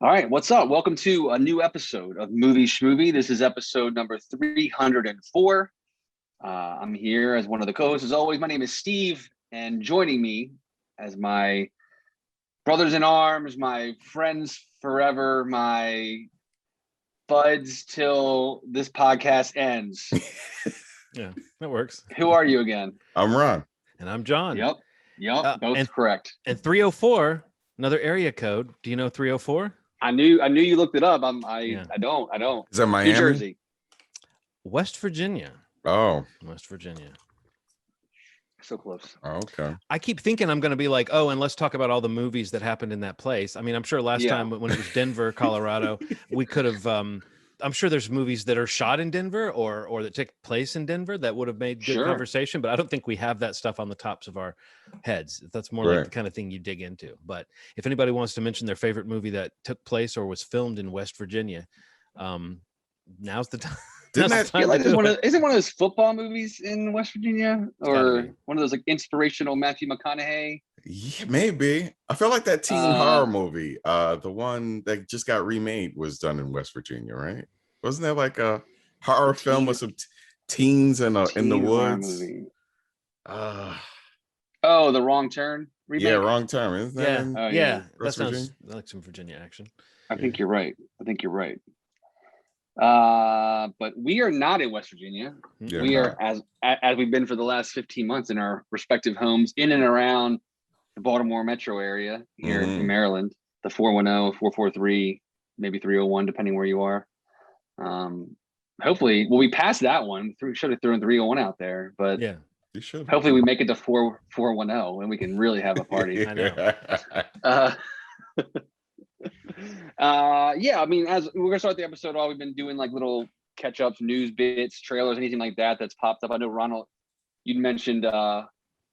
All right, what's up? Welcome to a new episode of Movie Schmovie. This is episode number 304. I'm here as one of the co-hosts. As always, my name is Steve, and joining me as my brothers in arms, my friends forever, my buds till this podcast ends. Yeah, that works. Who are you again? I'm Ron. And I'm John. Yep, both correct. And 304, another area code. Do you know 304? I knew you looked it up. I don't. Is that Miami? New Jersey. West Virginia. Oh. West Virginia. So close. Oh, okay. I keep thinking I'm going to be like, oh, and let's talk about all the movies that happened in that place. I mean, I'm sure last time when it was Denver, Colorado, we could have, I'm sure there's movies that are shot in Denver or that take place in Denver that would have made good conversation, but I don't think we have that stuff on the tops of our heads. That's more like the kind of thing you dig into. But if anybody wants to mention their favorite movie that took place or was filmed in West Virginia, now's the time. Isn't one of those football movies in West Virginia, or one of those like inspirational Matthew McConaughey? Yeah, maybe. I feel like that teen horror movie, the one that just got remade, was done in West Virginia, right? Wasn't there like a horror film with some teens in the woods? The Wrong Turn remake? Yeah, Wrong Turn. Isn't that? Yeah. That sounds like some Virginia action. I think you're right. But we are not in West Virginia. Yeah, we are as we've been for the last 15 months in our respective homes in and around the Baltimore metro area here in Maryland, the 410, 443, maybe 301, depending where you are. Hopefully, we passed that one. We should have thrown 301 out there, but yeah, you should. Hopefully we make it to 410 and we can really have a party. I know. I mean, as we're gonna start the episode off, we've been doing like little catch-ups, news bits, trailers, anything like that's popped up. I know Ronald, you'd mentioned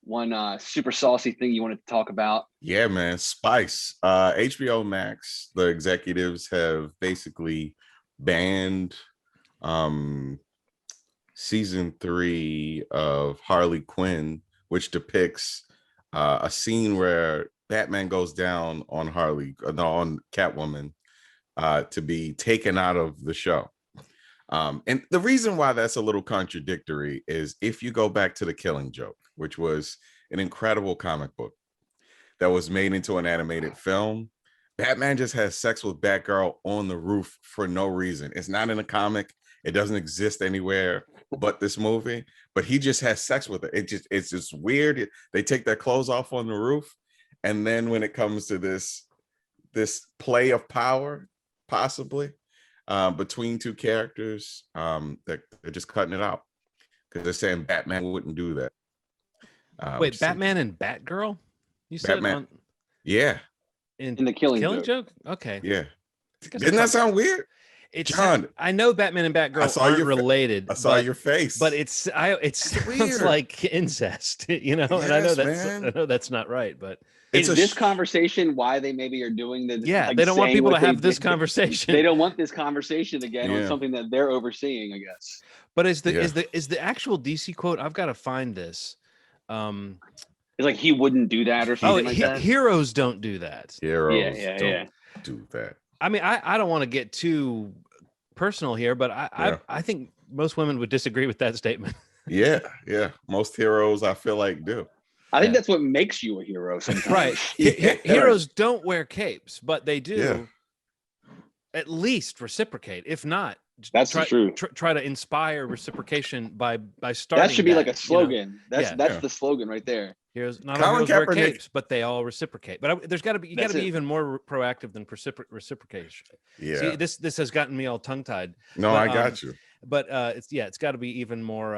one super saucy thing you wanted to talk about. Yeah, man, Spice. HBO Max, the executives have basically banned season 3 of Harley Quinn, which depicts a scene where Batman goes down on on Catwoman, to be taken out of the show. And the reason why that's a little contradictory is if you go back to The Killing Joke, which was an incredible comic book that was made into an animated film, Batman just has sex with Batgirl on the roof for no reason. It's not in a comic. It doesn't exist anywhere but this movie, but he just has sex with her. It's just weird. They take their clothes off on the roof. And then when it comes to this play of power, possibly between two characters, they're just cutting it out because they're saying Batman wouldn't do that. Wait, Batman and Batgirl? You said Batman? Yeah. In the Killing Joke? Okay. Yeah. Didn't that sound weird? John, I know Batman and Batgirl aren't related. I saw your face, but it sounds like incest, you know. Yes, and I know that's not right, but is this conversation why they maybe are doing the? Yeah, they don't want people to have this conversation. They don't want this conversation again on something that they're overseeing, I guess. But is the actual DC quote? I've got to find this. It's like he wouldn't do that or something like that. Heroes don't do that. Heroes don't do that. I mean, I don't want to get too personal here, but I think most women would disagree with that statement. Yeah. Most heroes, I feel like, do. I think that's what makes you a hero sometimes. Right. Heroes don't wear capes, but they do at least reciprocate. If not, that's true. Try to inspire reciprocation by starting. That should be like a slogan. You know? That's the slogan right there. Heroes, not all heroes wear capes, but they all reciprocate. But there's got to be even more proactive than reciprocation. Yeah. See, this has gotten me all tongue tied. No, I got you. But it's got to be even more.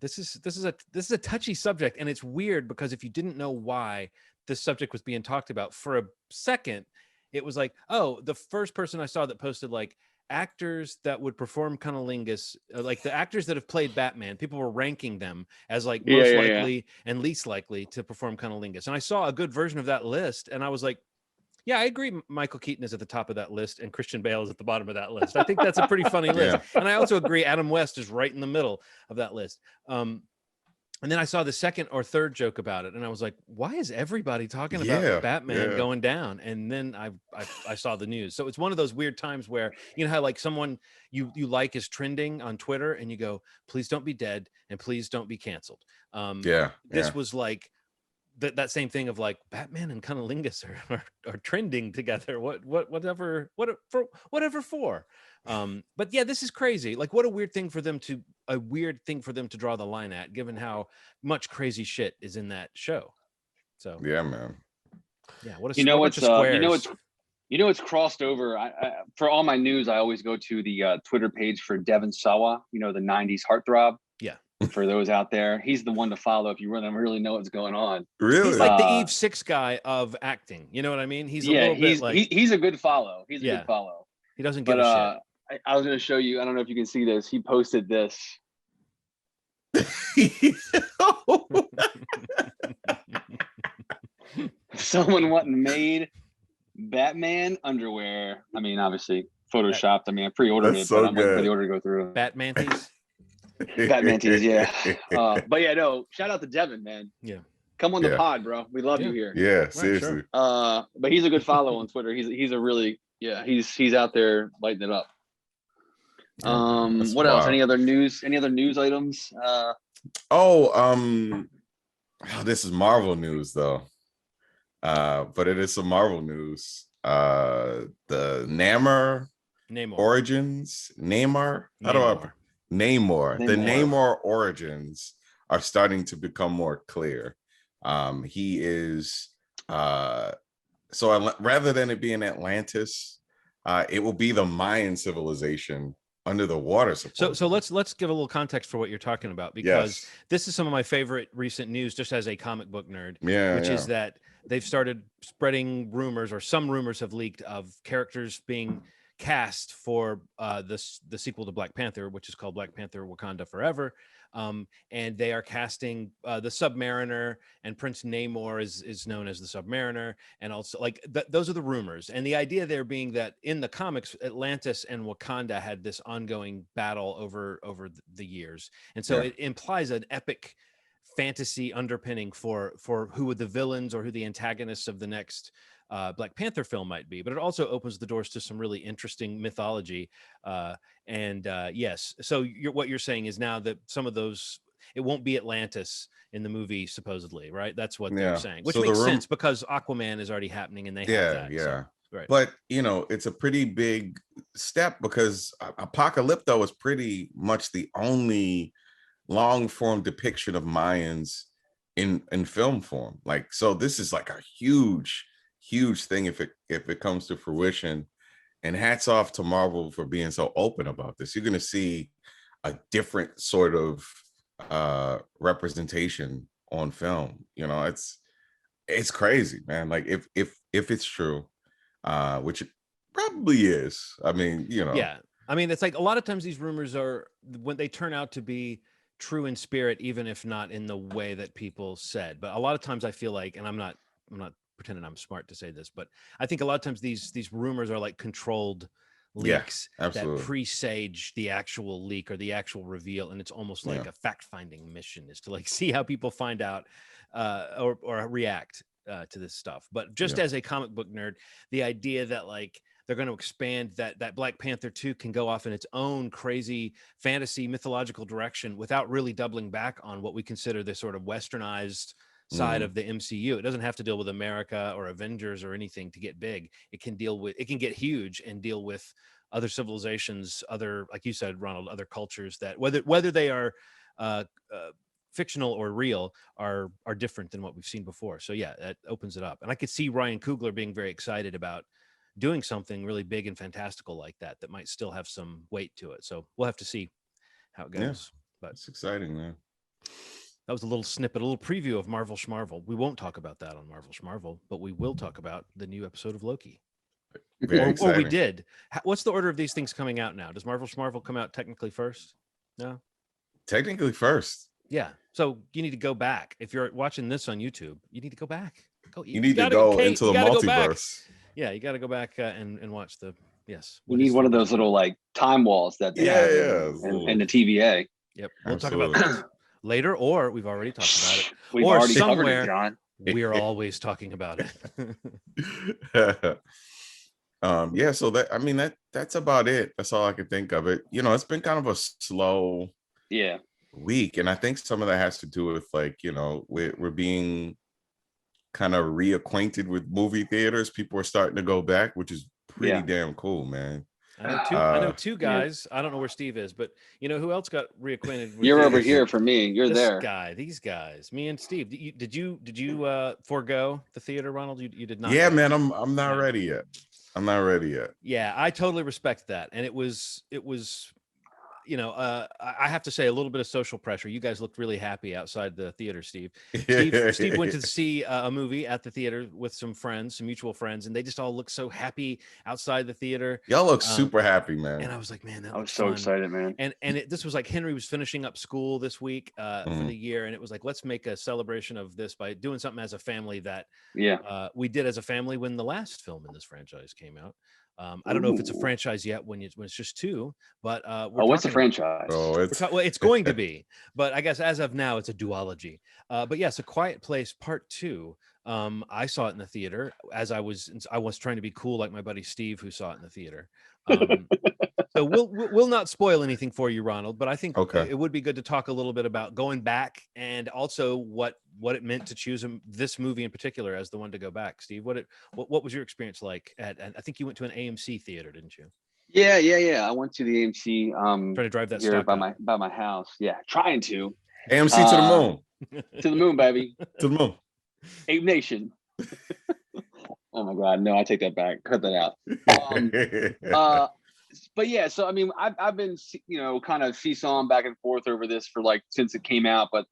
This is a touchy subject, and it's weird because if you didn't know why this subject was being talked about for a second, it was like, oh, the first person I saw that posted like actors that would perform cunnilingus, like the actors that have played Batman, people were ranking them as like most likely and least likely to perform cunnilingus. And I saw a good version of that list, and I was like, yeah, I agree. Michael Keaton is at the top of that list, and Christian Bale is at the bottom of that list. I think that's a pretty funny list. And I also agree Adam West is right in the middle of that list. And then I saw the second or third joke about it, and I was like, "Why is everybody talking about Batman going down?" And then I saw the news. So it's one of those weird times where you know how like someone you like is trending on Twitter, and you go, "Please don't be dead, and please don't be canceled." This was like that same thing of like Batman and Cunnilingus are trending together. Whatever for. But yeah, this is crazy. Like, what a weird thing for them to draw the line at, given how much crazy shit is in that show. So yeah, man. Yeah, what a bunch of squares. It's crossed over. I for all my news, I always go to the Twitter page for Devon Sawa. You know, the '90s heartthrob. Yeah. For those out there, he's the one to follow if you really know what's going on. Really, he's like the Eve 6 guy of acting. You know what I mean? He's a little bit like he's a good follow. He's a good follow. He doesn't give a shit. I was going to show you. I don't know if you can see this. He posted this. Someone went and made Batman underwear. I mean, obviously photoshopped. I mean, I pre-ordered it, but I'm waiting for the order to go through. Batmanties. Batmanties, yeah. But yeah, no. Shout out to Devin, man. Yeah. Come on the pod, bro. We love you here. Yeah, seriously. Sure. But he's a good follow on Twitter. He's a really he's out there lighting it up. What else? Any other news items? This is Marvel news though. But it is some Marvel news. The Namor origins. Namor. The Namor origins are starting to become more clear. He is so rather than it being Atlantis, it will be the Mayan civilization under the water. So let's give a little context for what you're talking about, because this is some of my favorite recent news, just as a comic book nerd. Which is that they've started spreading rumors, or some rumors have leaked, of characters being cast for the sequel to Black Panther, which is called Black Panther: Wakanda Forever. And they are casting the Submariner, and Prince Namor is known as the Submariner, and also like those are the rumors. And the idea there being that in the comics, Atlantis and Wakanda had this ongoing battle over the years, and so it implies an epic fantasy underpinning for who the villains or who the antagonists of the next Black Panther film might be. But it also opens the doors to some really interesting mythology. Yes, so what you're saying is now that some of those, it won't be Atlantis in the movie, supposedly, right? That's what they're saying, which makes sense because Aquaman is already happening and they have that. Yeah. So, right. But it's a pretty big step, because Apocalypto is pretty much the only long form depiction of Mayans in film form. Like, so this is like a huge thing if it comes to fruition. And hats off to Marvel for being so open about this. You're going to see a different sort of representation on film. It's crazy, man. Like if it's true, which it probably is. I mean, Yeah. I mean, it's like a lot of times these rumors are, when they turn out to be true in spirit, even if not in the way that people said. But a lot of times I feel like, and I'm not pretending I'm smart to say this, but I think a lot of times these rumors are like controlled leaks that presage the actual leak or the actual reveal, and it's almost like a fact-finding mission is to like see how people find out or react to this stuff. But just as a comic book nerd, the idea that like they're going to expand that Black Panther 2 can go off in its own crazy fantasy mythological direction without really doubling back on what we consider the sort of westernized side of the MCU. It doesn't have to deal with America or Avengers or anything to get big. It can get huge and deal with other civilizations, other, like you said, Ronald, other cultures that whether they are fictional or real are different than what we've seen before. So yeah, that opens it up. And I could see Ryan Coogler being very excited about doing something really big and fantastical like that might still have some weight to it. So we'll have to see how it goes. But it's exciting, man. That was a little snippet, a little preview of Marvel Schmarvel. We won't talk about that on Marvel Schmarvel, but we will talk about the new episode of Loki. Or we did. What's the order of these things coming out now? Does Marvel Schmarvel come out technically first? No? Technically first. Yeah. So you need to go back. If you're watching this on YouTube, you need to go back. You need to go into the multiverse. Yeah, you got to go back and watch the, yes. We need one of those little like time walls that they have in the TVA. Yep. We'll talk about that. later, or we've already talked about it, We've or already covered somewhere it, John. we're always talking about it. Yeah, so that's about it. That's all I can think of it. It's been kind of a slow week, and I think some of that has to do with, like, we're being kind of reacquainted with movie theaters. People are starting to go back, which is pretty damn cool, man. I know two guys. I don't know where Steve is, but you know who else got reacquainted with You're theaters? over here for me. You're there. These guys, me and Steve. Did you forego the theater, Ronald? You did not. Yeah, man, I'm not ready yet. I'm not ready yet. Yeah, I totally respect that. And it was I have to say, a little bit of social pressure. You guys looked really happy outside the theater, Steve. Steve went to see a movie at the theater with some friends, some mutual friends, and they just all looked so happy outside the theater. Y'all look super happy, man. And I was like, man, that I was looks so fun. excited, man. And this was like Henry was finishing up school this week for the year, and it was like, let's make a celebration of this by doing something as a family that we did as a family when the last film in this franchise came out. I don't know if it's a franchise yet when it's just two, but what's a franchise? It's going to be, but I guess as of now it's a duology. But yes, A Quiet Place Part 2. I saw it in the theater as I was trying to be cool like my buddy Steve, who saw it in the theater. So we'll not spoil anything for you, Ronald, but I think it would be good to talk a little bit about going back and also what it meant to choose this movie in particular as the one to go back. Steve, what was your experience like and I think you went to an AMC theater, didn't you? Yeah. I went to the AMC. Trying to drive that here stock by my house. Yeah, trying to. AMC to the moon. To the moon, baby. To the moon. Ape Nation. Oh my God, no, I take that back. Cut that out. But yeah, so I mean, I've been kind of seesawing back and forth over this for like since it came out. But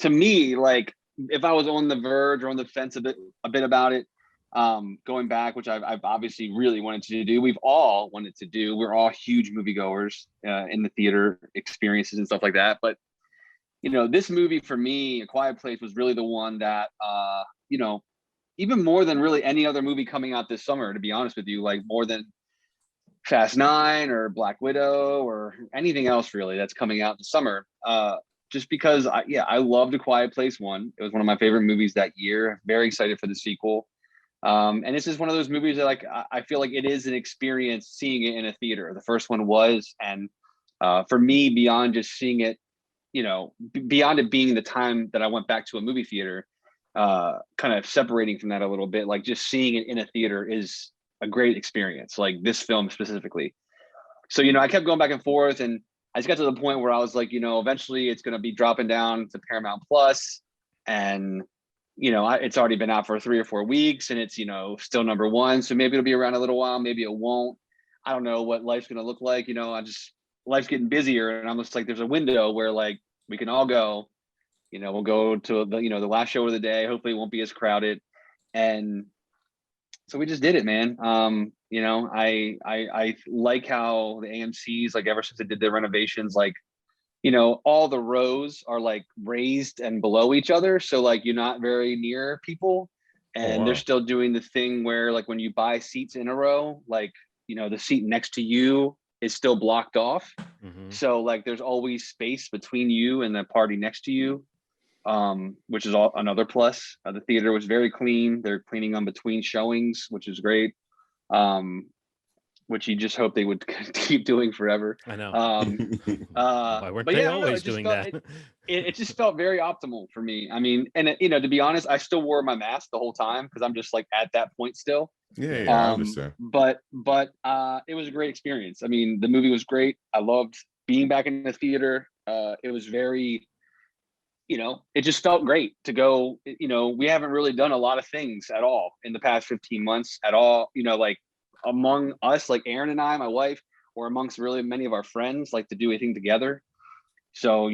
to me, like if I was on the verge or on the fence a bit about it, going back, which I've obviously really wanted to do. We've all wanted to do. We're all huge moviegoers in the theater experiences and stuff like that. But this movie for me, A Quiet Place, was really the one that even more than really any other movie coming out this summer, to be honest with you, like more than Fast 9 or Black Widow or anything else really that's coming out in the summer. Just because I loved A Quiet Place 1. It was one of my favorite movies that year. Very excited for the sequel. And this is one of those movies that like I feel like it is an experience seeing it in a theater. The first one was, and for me, beyond just seeing it, beyond it being the time that I went back to a movie theater, kind of separating from that a little bit, like just seeing it in a theater is a great experience, like this film specifically. So, I kept going back and forth, and I just got to the point where I was like, eventually it's going to be dropping down to Paramount Plus, and it's already been out for 3 or 4 weeks, and it's still number one. So maybe it'll be around a little while, maybe it won't. I don't know what life's going to look like. Life's getting busier, and I'm just like, there's a window where like we can all go. We'll go to the last show of the day. Hopefully it won't be as crowded, and so we just did it, man. I like how the AMC's, like, ever since they did their renovations, like, all the rows are like raised and below each other. So like you're not very near people. And they're still doing the thing where like when you buy seats in a row, like, the seat next to you is still blocked off. Mm-hmm. So like there's always space between you and the party next to you. Which is another plus. The theater was very clean. They're cleaning on between showings, which is great. Which you just hope they would keep doing forever. I know. Why weren't they always doing that? It just felt very optimal for me. I mean, and to be honest, I still wore my mask the whole time because I'm just like at that point still. Yeah, I understand. But it was a great experience. I mean, the movie was great. I loved being back in the theater. It was very, it just felt great to go. We haven't really done a lot of things at all in the past 15 months at all, like among us, like Aaron and I, my wife, or amongst really many of our friends, like to do anything together. So,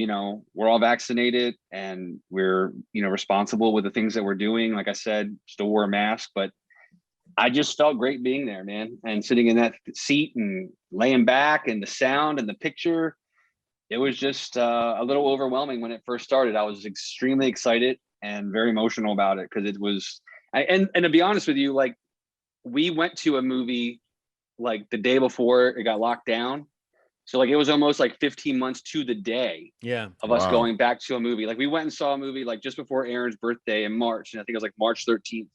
we're all vaccinated and we're, responsible with the things that we're doing. Like I said, still wore a mask, but I just felt great being there, man. And sitting in that seat and laying back, and the sound and the picture, it was just a little overwhelming when it first started. I was extremely excited and very emotional about it because it was, and to be honest with you, like we went to a movie like the day before it got locked down. So like it was almost like 15 months to the day Yeah. of us Wow. going back to a movie. Like we went and saw a movie like just before Aaron's birthday in March, and I think it was like March 13th.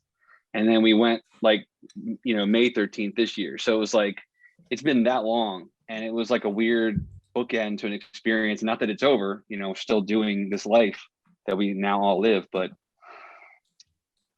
And then we went like, you know, May 13th this year. So it was like, it's been that long, and it was like a weird bookend to an experience. Not that it's over, you know, we're still doing this life that we now all live, but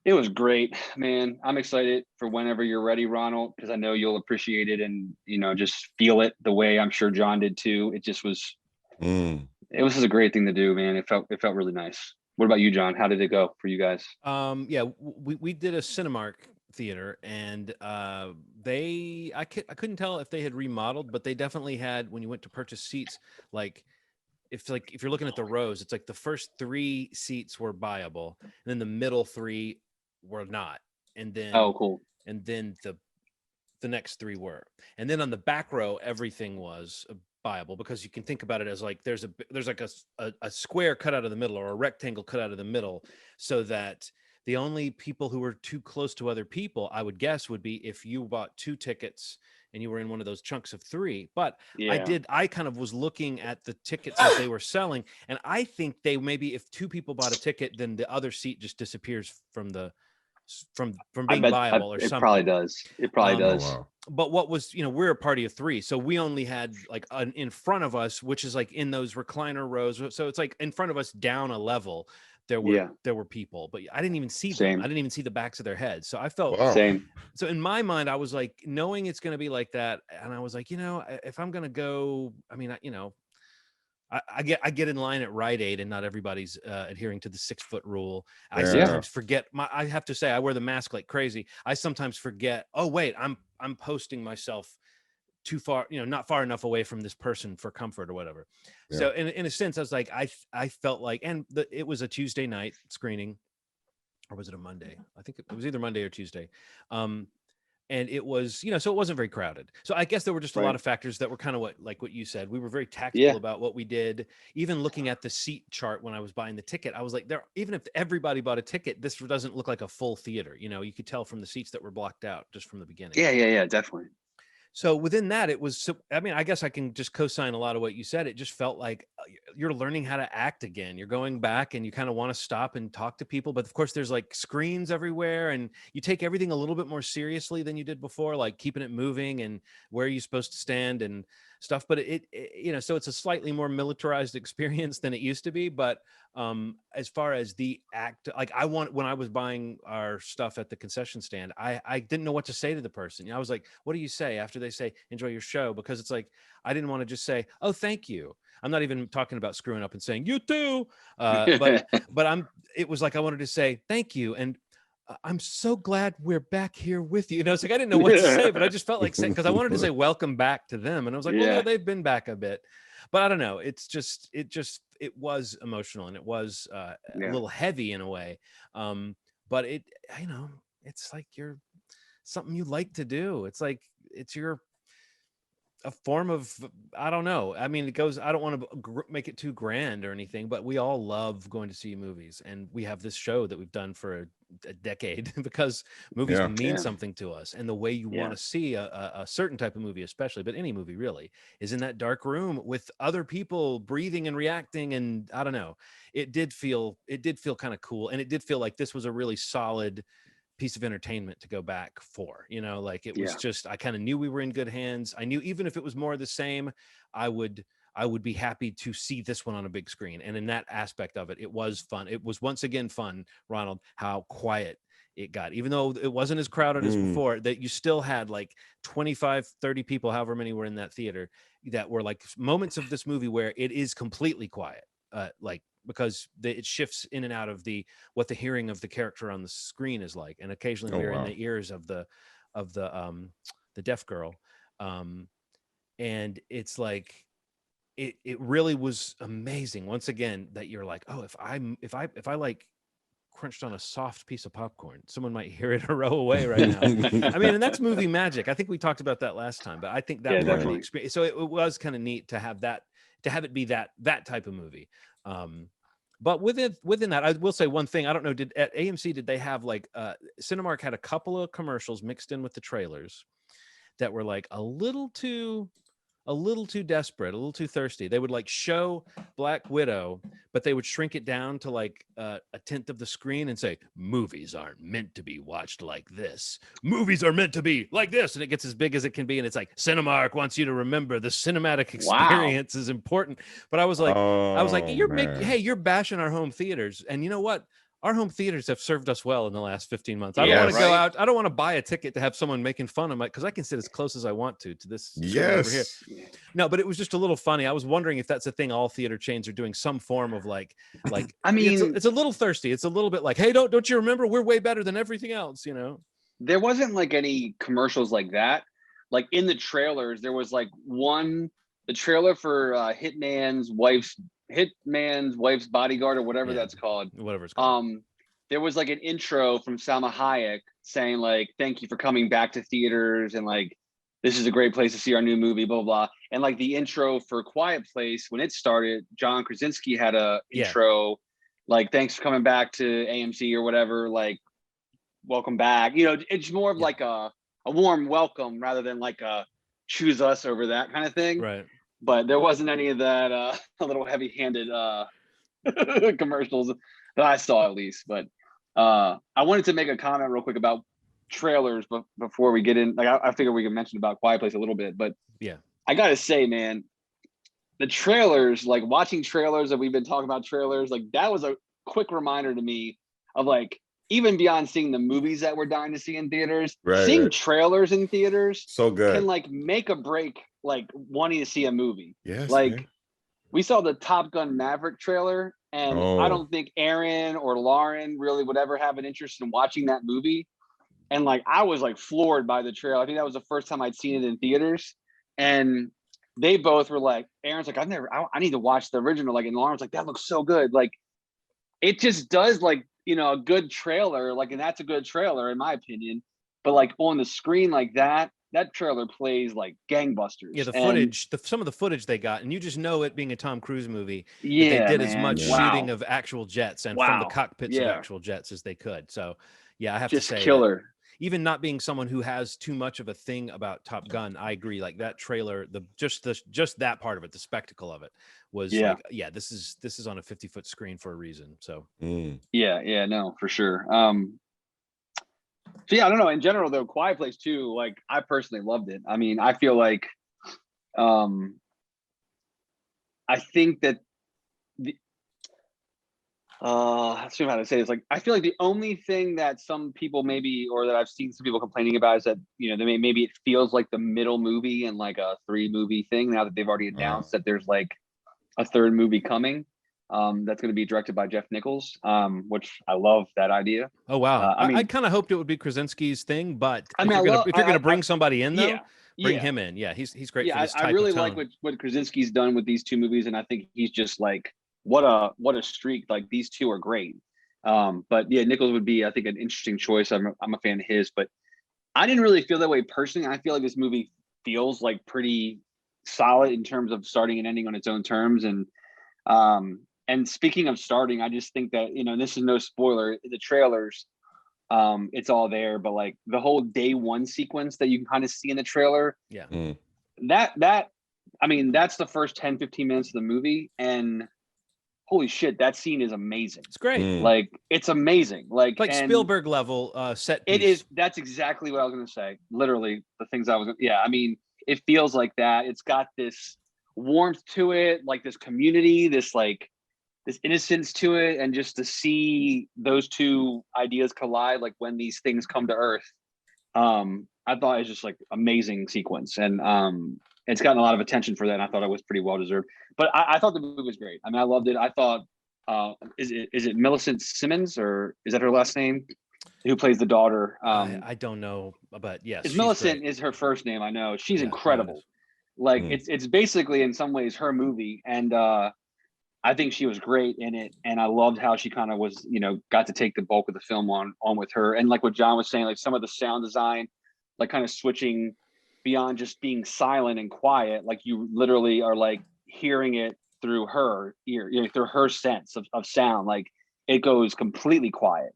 it was great, man. I'm excited for whenever you're ready, Ronald, because I know you'll appreciate it and, you know, just feel it the way I'm sure John did too. It just was, it was just a great thing to do, man. It felt really nice. What about you, John? How did it go for you guys? Yeah, we did a Cinemark theater, and I couldn't tell if they had remodeled, but they definitely had, when you went to purchase seats, like if you're looking at the rows, it's like the first 3 seats were buyable, and then the middle 3 were not, and then Oh, cool. and then the next 3 were, and then on the back row everything was buyable, because you can think about it as like there's like a square cut out of the middle, or a rectangle cut out of the middle, so that the only people who were too close to other people, I would guess, would be if you bought 2 tickets and you were in one of those chunks of 3. But Yeah. I kind of was looking at the tickets as they were selling, and I think they maybe, if 2 people bought a ticket, then the other seat just disappears from I being bet viable or it something. probably does. It probably Um, Oh, does. wow. But what was, you know, we're a party of 3, so we only had like in front of us, which is like in those recliner rows, so it's like in front of us down a level, there Yeah. were people, but I didn't even see them. Same. I didn't even see the backs of their heads. So I felt, Wow. Same. so in my mind, I was like, knowing it's going to be like that, and I was like, you know, if I'm going to go, I mean, you know, I get in line at Rite Aid, and not everybody's adhering to the 6-foot rule. I Yeah. sometimes forget I have to say, I wear the mask like crazy. I sometimes forget, oh wait, I'm posting myself too far, you know, not far enough away from this person for comfort or whatever. Yeah. So in a sense, I was like, I felt like, and it was a Tuesday night screening, or was it a Monday? I think it was either Monday or Tuesday. And it was, you know, so it wasn't very crowded. So I guess there were just a lot Right. of factors that were kind of what you said. We were very tactical Yeah. about what we did. Even looking at the seat chart when I was buying the ticket, I was like, even if everybody bought a ticket, this doesn't look like a full theater. You know, you could tell from the seats that were blocked out just from the beginning. Yeah, definitely. So within that, it was, so, I mean, I guess I can just co-sign a lot of what you said. It just felt like you're learning how to act again. You're going back, and you kind of want to stop and talk to people. But of course, there's like screens everywhere, and you take everything a little bit more seriously than you did before, like keeping it moving and where are you supposed to stand and stuff. But it you know, so it's a slightly more militarized experience than it used to be. But as far as the act, like when I was buying our stuff at the concession stand, I didn't know what to say to the person. You know, I was like, what do you say after they say enjoy your show? Because it's like, I didn't want to just say, oh, thank you. I'm not even talking about screwing up and saying you too, but it was like I wanted to say thank you, and I'm so glad we're back here with you. You know, it's like I didn't know what to say, but I just felt like saying, because I wanted to say welcome back to them, and I was like, well, no, Yeah. they've been back a bit, but I don't know. It was emotional, and it was a Yeah. little heavy in a way, but it, you know, it's like something you like to do. It's like it's a form of, I don't know. I mean, it goes, I don't want to make it too grand or anything, but we all love going to see movies, and we have this show that we've done for a decade because movies Yeah. mean Yeah. something to us, and the way you Yeah. want to see a certain type of movie, especially, but any movie really, is in that dark room with other people breathing and reacting. And I don't know, it did feel kind of cool, and it did feel like this was a really solid piece of entertainment to go back for, you know, like it was Yeah. just, I kind of knew we were in good hands. I knew even if it was more of the same, I would be happy to see this one on a big screen. And in that aspect of it, it was fun. It was once again fun, Ronald, how quiet it got, even though it wasn't as crowded as before, that you still had like 25, 30 people, however many were in that theater, that were like moments of this movie where it is completely quiet. Like, because it shifts in and out of what the hearing of the character on the screen is like, and occasionally Oh, we're in wow. the ears of the deaf girl, and it's like it really was amazing once again that you're like, oh, if I like crunched on a soft piece of popcorn, someone might hear it a row away right now. I mean, and that's movie magic. I think we talked about that last time, but I think that Yeah, part of the definitely. experience, so it was kind of neat to have that, to have it be that type of movie. But within that, I will say one thing. I don't know, at AMC, did they have like Cinemark had a couple of commercials mixed in with the trailers that were like a little too a little too desperate, a little too thirsty. They would like show Black Widow, but they would shrink it down to like a tenth of the screen and say, movies aren't meant to be watched like this. Movies are meant to be like this. And it gets as big as it can be. And it's like, Cinemark wants you to remember the cinematic experience is important. But I was like, you're bashing our home theaters. And you know what? Our home theaters have served us well in the last 15 months. I don't want to go out. I don't want to buy a ticket to have someone making fun of my, because I can sit as close as I want to this over here. No, but it was just a little funny. I was wondering if that's a thing all theater chains are doing, some form of like I mean, it's a little thirsty. It's a little bit like, hey, don't you remember we're way better than everything else, you know? There wasn't like any commercials like that. Like in the trailers, there was like the trailer for Hitman's Wife's Bodyguard or whatever that's called. Whatever it's called. There was like an intro from Salma Hayek saying like, thank you for coming back to theaters, and like, this is a great place to see our new movie, blah, blah. And like the intro for Quiet Place, when it started, John Krasinski had a intro, like, thanks for coming back to AMC or whatever, like, welcome back. You know, it's more of like a warm welcome rather than like a choose us over that kind of thing. Right. But there wasn't any of that a little heavy-handed commercials that I saw, at least. But I wanted to make a comment real quick about trailers before we get in. Like, I figure we can mention about Quiet Place a little bit, but yeah, I gotta say, man, the trailers, like watching trailers that we've been talking about trailers, like that was a quick reminder to me of like, even beyond seeing the movies that we're dying to see in theaters, seeing trailers in theaters so good can like make a break, like wanting to see a movie. Yes, like man. We saw the Top Gun Maverick trailer, and I don't think Aaron or Lauren really would ever have an interest in watching that movie. And like, I was like floored by the trailer. I think that was the first time I'd seen it in theaters. And they both were like, Aaron's like, I need to watch the original. Like, and Lauren's like, that looks so good. Like, it just does, like, you know, a good trailer, like, and that's a good trailer in my opinion. But like on the screen like that trailer plays like gangbusters. Yeah, the footage, some of the footage they got, and you just know it being a Tom Cruise movie, yeah, that they did as much shooting of actual jets and from the cockpits of actual jets as they could. So yeah, I have to say, killer. Even not being someone who has too much of a thing about Top Gun, I agree. Like that trailer, just that part of it, the spectacle of it was like, yeah, this is on a 50-foot screen for a reason. So yeah, no, for sure. So yeah, I don't know. In general, though, Quiet Place 2, like I personally loved it. I mean, I feel like, I think that I don't know how to say this. Like, I feel like the only thing that some people maybe, or that I've seen some people complaining about, is that, you know, maybe it feels like the middle movie and like a 3-movie thing now that they've already announced that there's like a 3rd movie coming. That's going to be directed by Jeff Nichols, which I love that idea. Oh wow! I kind of hoped it would be Krasinski's thing, but if you're going to bring somebody in, though, bring him in. Yeah, he's great for this type of tone. I really like what Krasinski's done with these 2 movies, and I think he's just like, what a streak. Like, these 2 are great. But yeah, Nichols would be, I think, an interesting choice. I'm a fan of his, but I didn't really feel that way personally. I feel like this movie feels like pretty solid in terms of starting and ending on its own terms, and speaking of starting, I just think that, you know, this is no spoiler, the trailers, it's all there, but like the whole day 1 sequence that you can kind of see in the trailer, that I mean, that's the first 10-15 minutes of the movie, and holy shit, that scene is amazing. It's great. Like, it's amazing. Like Spielberg level set piece. It is. That's exactly what I was going to say. Literally the things I was, I mean, it feels like that. It's got this warmth to it, like this community, this innocence to it, and just to see those 2 ideas collide, like when these things come to Earth, I thought it was just like amazing sequence, and it's gotten a lot of attention for that, and I thought it was pretty well deserved. But I thought the movie was great. I mean, I loved it. I thought, is it Millicent Simmons, or is that her last name, who plays the daughter? I don't know, but yes, Millicent is her first name. I know. She's incredible. Like, it's basically in some ways her movie, and I think she was great in it, and I loved how she kind of was, you know, got to take the bulk of the film on with her. And like what John was saying, like some of the sound design, like kind of switching beyond just being silent and quiet, like you literally are like hearing it through her ear, you know, through her sense of sound. Like, it goes completely quiet,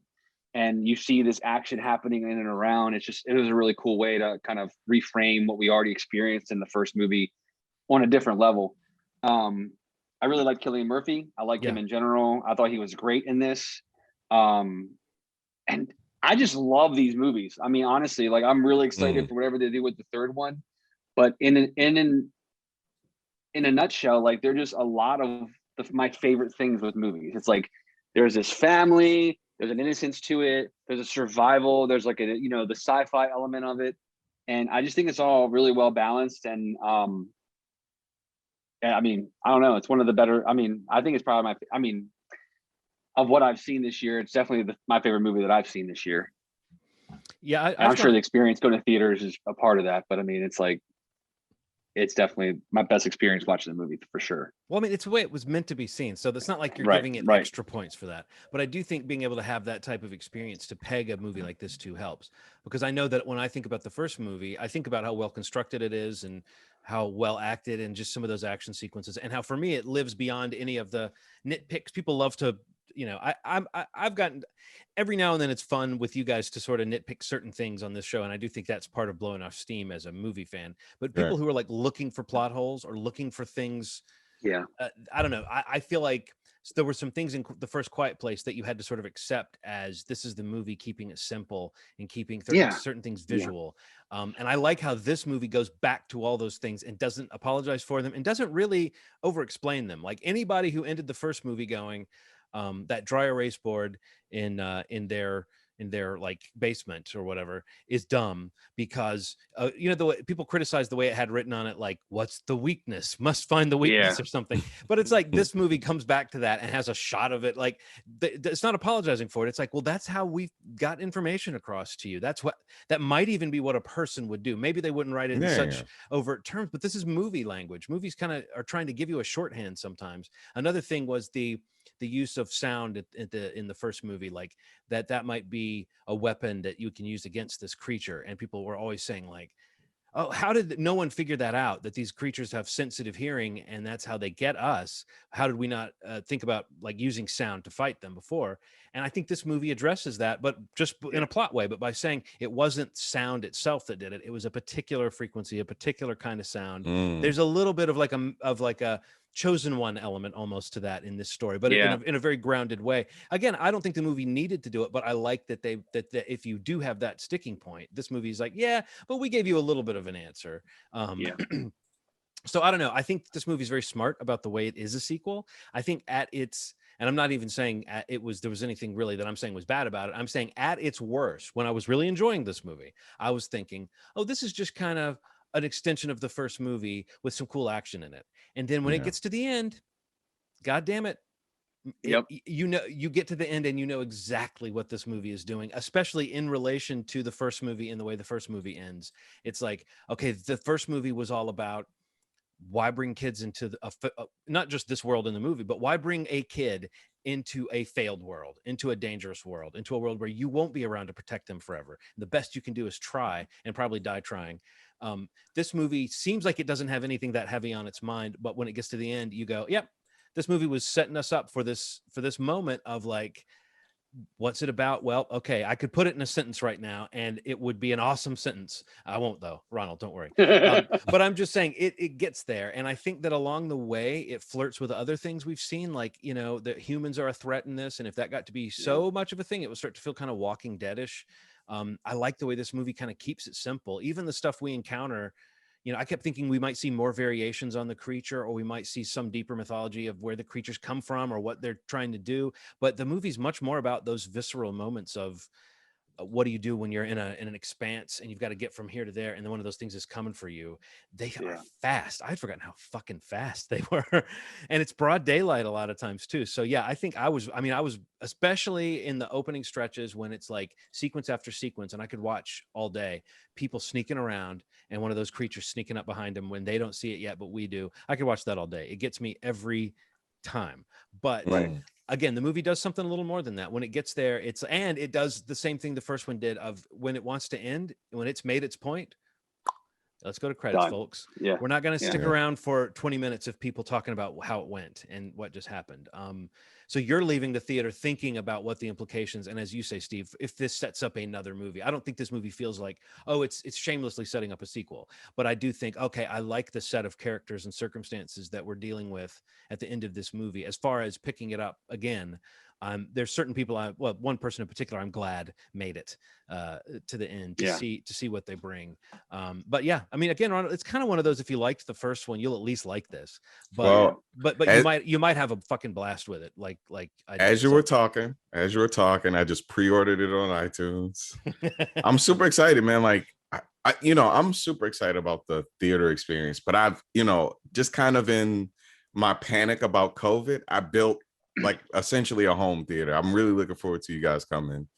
and you see this action happening in and around. It was a really cool way to kind of reframe what we already experienced in the first movie on a different level. I really like Cillian Murphy. I like him in general. I thought he was great in this. And I just love these movies. I mean, honestly, like I'm really excited for whatever they do with the third one. But in a nutshell, like they're just a lot of my favorite things with movies. It's like there's this family, there's an innocence to it, there's a survival, there's like a the sci-fi element of it, and I just think it's all really well balanced. And I mean, I don't know, it's one of the better. I mean, I think it's probably of what I've seen this year, it's definitely my favorite movie that I've seen this year. Yeah, I'm sure the experience going to theaters is a part of that, but I mean, it's like it's definitely my best experience watching the movie for sure. Well, I mean, it's the way it was meant to be seen. So it's not like you're giving it extra points for that. But I do think being able to have that type of experience to peg a movie like this too helps. Because I know that when I think about the first movie, I think about how well constructed it is and how well acted and just some of those action sequences and how for me it lives beyond any of the nitpicks. People love to, I've gotten every now and then it's fun with you guys to sort of nitpick certain things on this show. And I do think that's part of blowing off steam as a movie fan. But people who are like looking for plot holes or looking for things, I don't know. I feel like there were some things in the first Quiet Place that you had to sort of accept as this is the movie keeping it simple and keeping certain things visual. And I like how this movie goes back to all those things and doesn't apologize for them and doesn't really over explain them. Like anybody who ended the first movie going, that dry erase board in their like basement or whatever is dumb because the way people criticize the way it had written on it, like what's the weakness, must find the weakness or something. But it's like this movie comes back to that and has a shot of it. Like it's not apologizing for it. It's like, well, that's how we got information across to you. That might even be what a person would do. Maybe they wouldn't write it in such overt terms, but this is movie language. Movies kind of are trying to give you a shorthand sometimes. Another thing was the use of sound in the first movie, like that might be a weapon that you can use against this creature. And people were always saying like, oh, how did no one figure that out, that these creatures have sensitive hearing and that's how they get us? How did we not think about like using sound to fight them before? And I think this movie addresses that, but just in a plot way, but by saying it wasn't sound itself that did it. It was a particular frequency, a particular kind of sound. There's a little bit of like a chosen one element almost to that in this story, but in a very grounded way. Again, I don't think the movie needed to do it, but I like that that if you do have that sticking point, this movie is like, but we gave you a little bit of an answer. So I don't know. I think this movie is very smart about the way it is a sequel. I think at its, and I'm not even saying there was anything really that I'm saying was bad about it. I'm saying at its worst, when I was really enjoying this movie, I was thinking, oh, this is just kind of an extension of the first movie with some cool action in it. And then when it gets to the end, God damn it. You get to the end and you know exactly what this movie is doing, especially in relation to the first movie and the way the first movie ends. It's like, okay, the first movie was all about why bring kids into not just this world in the movie, but why bring a kid into a failed world, into a dangerous world, into a world where you won't be around to protect them forever. And the best you can do is try and probably die trying. This movie seems like it doesn't have anything that heavy on its mind, but when it gets to the end, you go, yep, this movie was setting us up for this moment of like, what's it about? Well, okay, I could put it in a sentence right now and it would be an awesome sentence. I won't though, Ronald, don't worry. But I'm just saying it gets there. And I think that along the way, it flirts with other things we've seen, like, that humans are a threat in this. And if that got to be so much of a thing, it would start to feel kind of Walking Dead-ish. I like the way this movie kind of keeps it simple. Even the stuff we encounter, I kept thinking we might see more variations on the creature, or we might see some deeper mythology of where the creatures come from or what they're trying to do. But the movie's much more about those visceral moments of what do you do when you're in an expanse and you've got to get from here to there, and then one of those things is coming for you. They are fast. I'd forgotten how fucking fast they were. And it's broad daylight a lot of times too. So yeah, I think I was especially in the opening stretches when it's like sequence after sequence and I could watch all day, people sneaking around and one of those creatures sneaking up behind them when they don't see it yet, but we do. I could watch that all day. It gets me every time. But again, the movie does something a little more than that. When it gets there, it does the same thing the first one did, of when it wants to end, when it's made its point, Let's go to credits, Done. folks. Yeah. We're not going to Yeah. stick around for 20 minutes of people talking about how it went and what just happened. So you're leaving the theater thinking about what the implications, and as you say, Steve, if this sets up another movie. I don't think this movie feels like, oh, it's shamelessly setting up a sequel. But I do think, okay, I like the set of characters and circumstances that we're dealing with at the end of this movie. As far as picking it up again, there's certain people, one person in particular, I'm glad made it to the end to see what they bring. But yeah, I mean, again, it's kind of one of those, if you liked the first one, you'll at least like this. But you might have a fucking blast with it, like I did. As you were talking, I just pre-ordered it on iTunes. I'm super excited, man. Like I'm super excited about the theater experience, but I've, just kind of in my panic about COVID, I built like essentially a home theater. I'm really looking forward to you guys coming.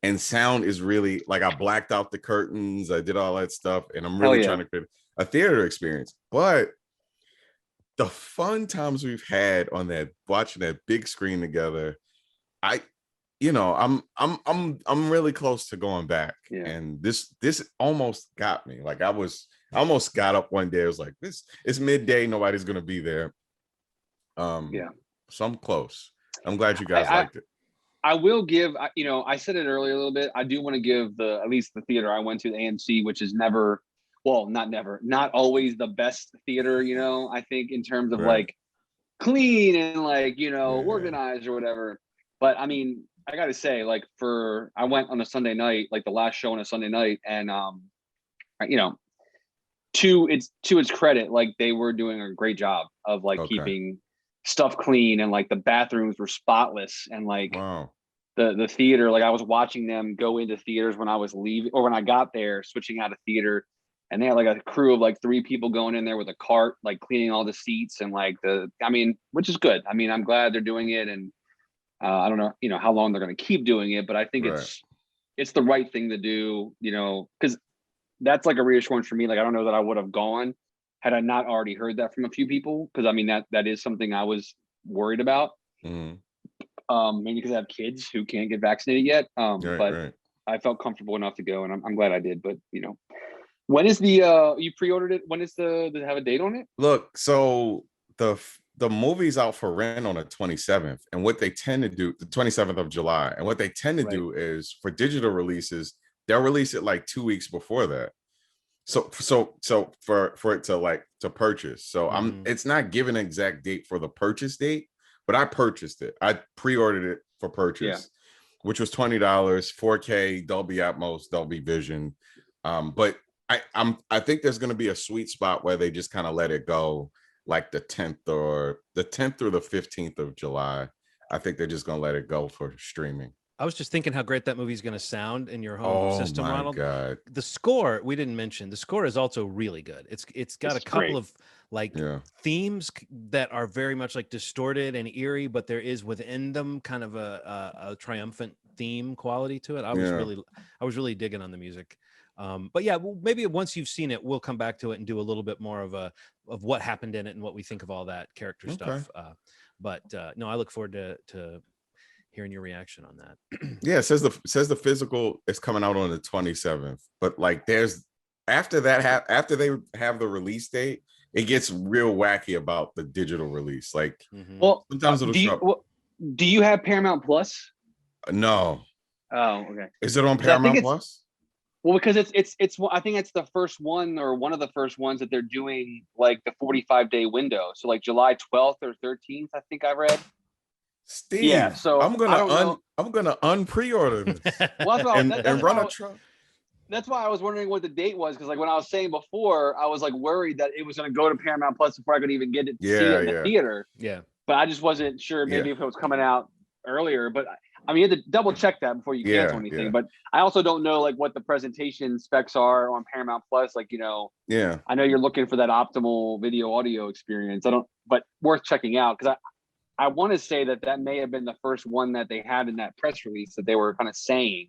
And sound is really like, I blacked out the curtains, I did all that stuff, and I'm really trying to create a theater experience. But the fun times we've had on that, watching that big screen together, I'm really close to going back. Yeah. And this almost got me. Like I almost got up one day. I was like, it's midday, nobody's gonna be there. So I'm close. I'm glad you guys liked it. I will give, I said it earlier a little bit. I do want to give at least the theater I went to, the AMC, which is not always the best theater, I think in terms of like clean and like, organized or whatever. But I mean, I got to say, like I went on a Sunday night, like the last show on a Sunday night, and, to its credit, like they were doing a great job of like keeping stuff clean, and like the bathrooms were spotless, and like the theater, like I was watching them go into theaters when I was leaving, or when I got there, switching out of theater, and they had like a crew of like 3 people going in there with a cart, like cleaning all the seats, and like which is good. I mean, I'm glad they're doing it, and I don't know, how long they're going to keep doing it, but I think it's the right thing to do, because that's like a reassurance for me. Like, I don't know that I would have gone had I not already heard that from a few people, because I mean that is something I was worried about. Maybe because I have kids who can't get vaccinated yet. I felt comfortable enough to go, and I'm glad I did. But when is you pre-ordered it? When is does it have a date on it? Look, so the movie's out for rent on the 27th, and what they tend to do, the 27th of July, and what they tend to do is for digital releases, they'll release it like 2 weeks before that. So for it to purchase. So it's not given an exact date for the purchase date, but I purchased it. I pre-ordered it for purchase, which was $20, 4K, Dolby Atmos, Dolby Vision. But I think there's going to be a sweet spot where they just kind of let it go, like the 10th or the 15th of July. I think they're just going to let it go for streaming. I was just thinking how great that movie's going to sound in your home system, Ronald. God. The score, we didn't mention. The score is also really good. It's got a couple of themes that are very much like distorted and eerie, but there is within them kind of a triumphant theme quality to it. I was really digging on the music. But yeah, maybe once you've seen it, we'll come back to it and do a little bit more of what happened in it and what we think of all that character stuff. But no, I look forward to hearing your reaction on that. Yeah, it says the physical is coming out on the 27th, but like there's after they have the release date, it gets real wacky about the digital release. Like sometimes do you have Paramount Plus? No. Oh, okay. Is it on Paramount Plus? Well, because it's I think it's the first one, or one of the first ones that they're doing like the 45-day window. So like July 12th or 13th, I think I read. Steve, so I'm gonna pre-order this. Well, and run a truck. That's why I was wondering what the date was, because like when I was saying before, I was like worried that it was going to go to Paramount Plus before I could even get it to see it in the theater. Yeah, but I just wasn't sure maybe if it was coming out earlier. But I mean, you have to double check that before you cancel anything. Yeah. But I also don't know like what the presentation specs are on Paramount Plus. Like, I know you're looking for that optimal video audio experience. But worth checking out, because I want to say that may have been the first one that they had in that press release that they were kind of saying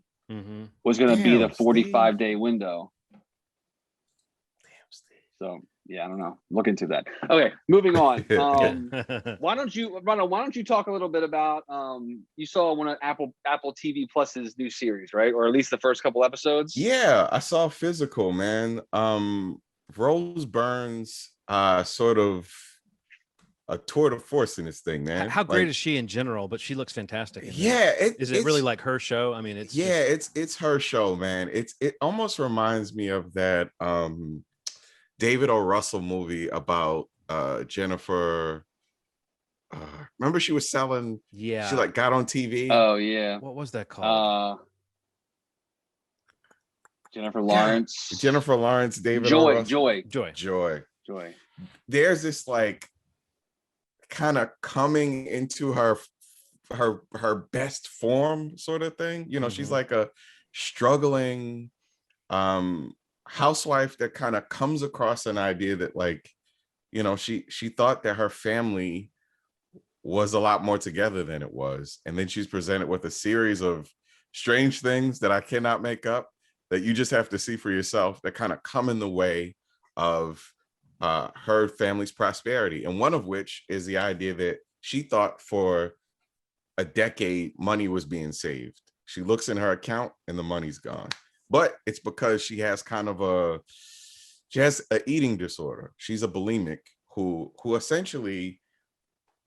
was going to be the 45-day window. Damn, Steve. So yeah, I don't know. Look into that. Okay, moving on. Why don't you talk a little bit about you saw one of Apple TV Plus's new series, right? Or at least the first couple episodes. Yeah, I saw Physical, man. Rose Byrne's sort of a tour de force in this thing, man. How great is she in general? But she looks fantastic in yeah, this. Is it really like her show? I mean, it's it's her show, man. It almost reminds me of that David O. Russell movie about Jennifer. Remember she was selling. Yeah. She like got on TV. Oh yeah. What was that called? Jennifer Lawrence. Jennifer Lawrence. David O. Joy. Russell. Joy. There's this like kind of coming into her best form sort of thing. You know, she's like a struggling housewife that kind of comes across an idea that, like, you know, she thought that her family was a lot more together than it was, and then she's presented with a series of strange things that I cannot make up, that you just have to see for yourself, that kind of come in the way of her family's prosperity. And one of which is the idea that she thought for a decade money was being saved. She looks in her account and the money's gone. But it's because she has an eating disorder. She's a bulimic who essentially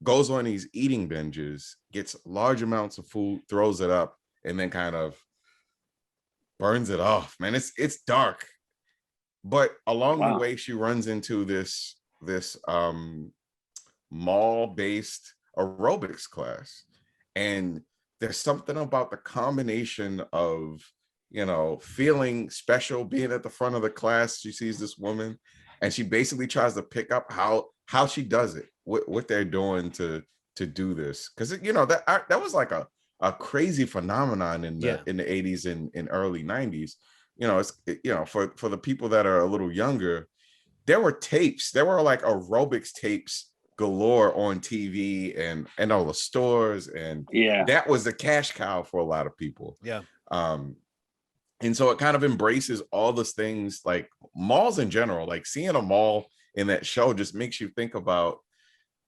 goes on these eating binges, gets large amounts of food, throws it up, and then kind of burns it off. Man, it's dark. But along the way, she runs into this mall-based aerobics class. And there's something about the combination of, you know, feeling special, being at the front of the class. She sees this woman and she basically tries to pick up how she does it, what they're doing to do this. Because, you know, that was like a crazy phenomenon in the 80s and early 90s. You know, for the people that are a little younger, there were like aerobics tapes galore on TV and all the stores, and that was the cash cow for a lot of people. And so it kind of embraces all those things, like malls in general. Like seeing a mall in that show just makes you think about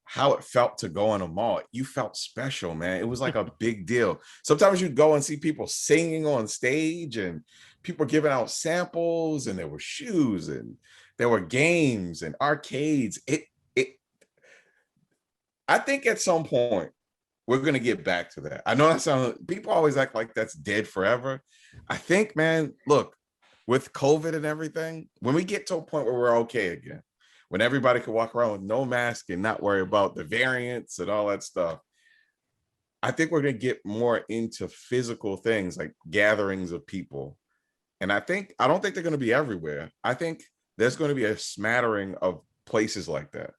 how it felt to go in a mall. You felt special, man. It was like a big deal. Sometimes you'd go and see people singing on stage and people giving out samples, and there were shoes and there were games and arcades. I think at some point we're going to get back to that. I know people always act like that's dead forever. I think, man, look, with COVID and everything, when we get to a point where we're okay again, when everybody can walk around with no mask and not worry about the variants and all that stuff, I think we're going to get more into physical things like gatherings of people. And I don't think they're going to be everywhere. I think there's going to be a smattering of places like that,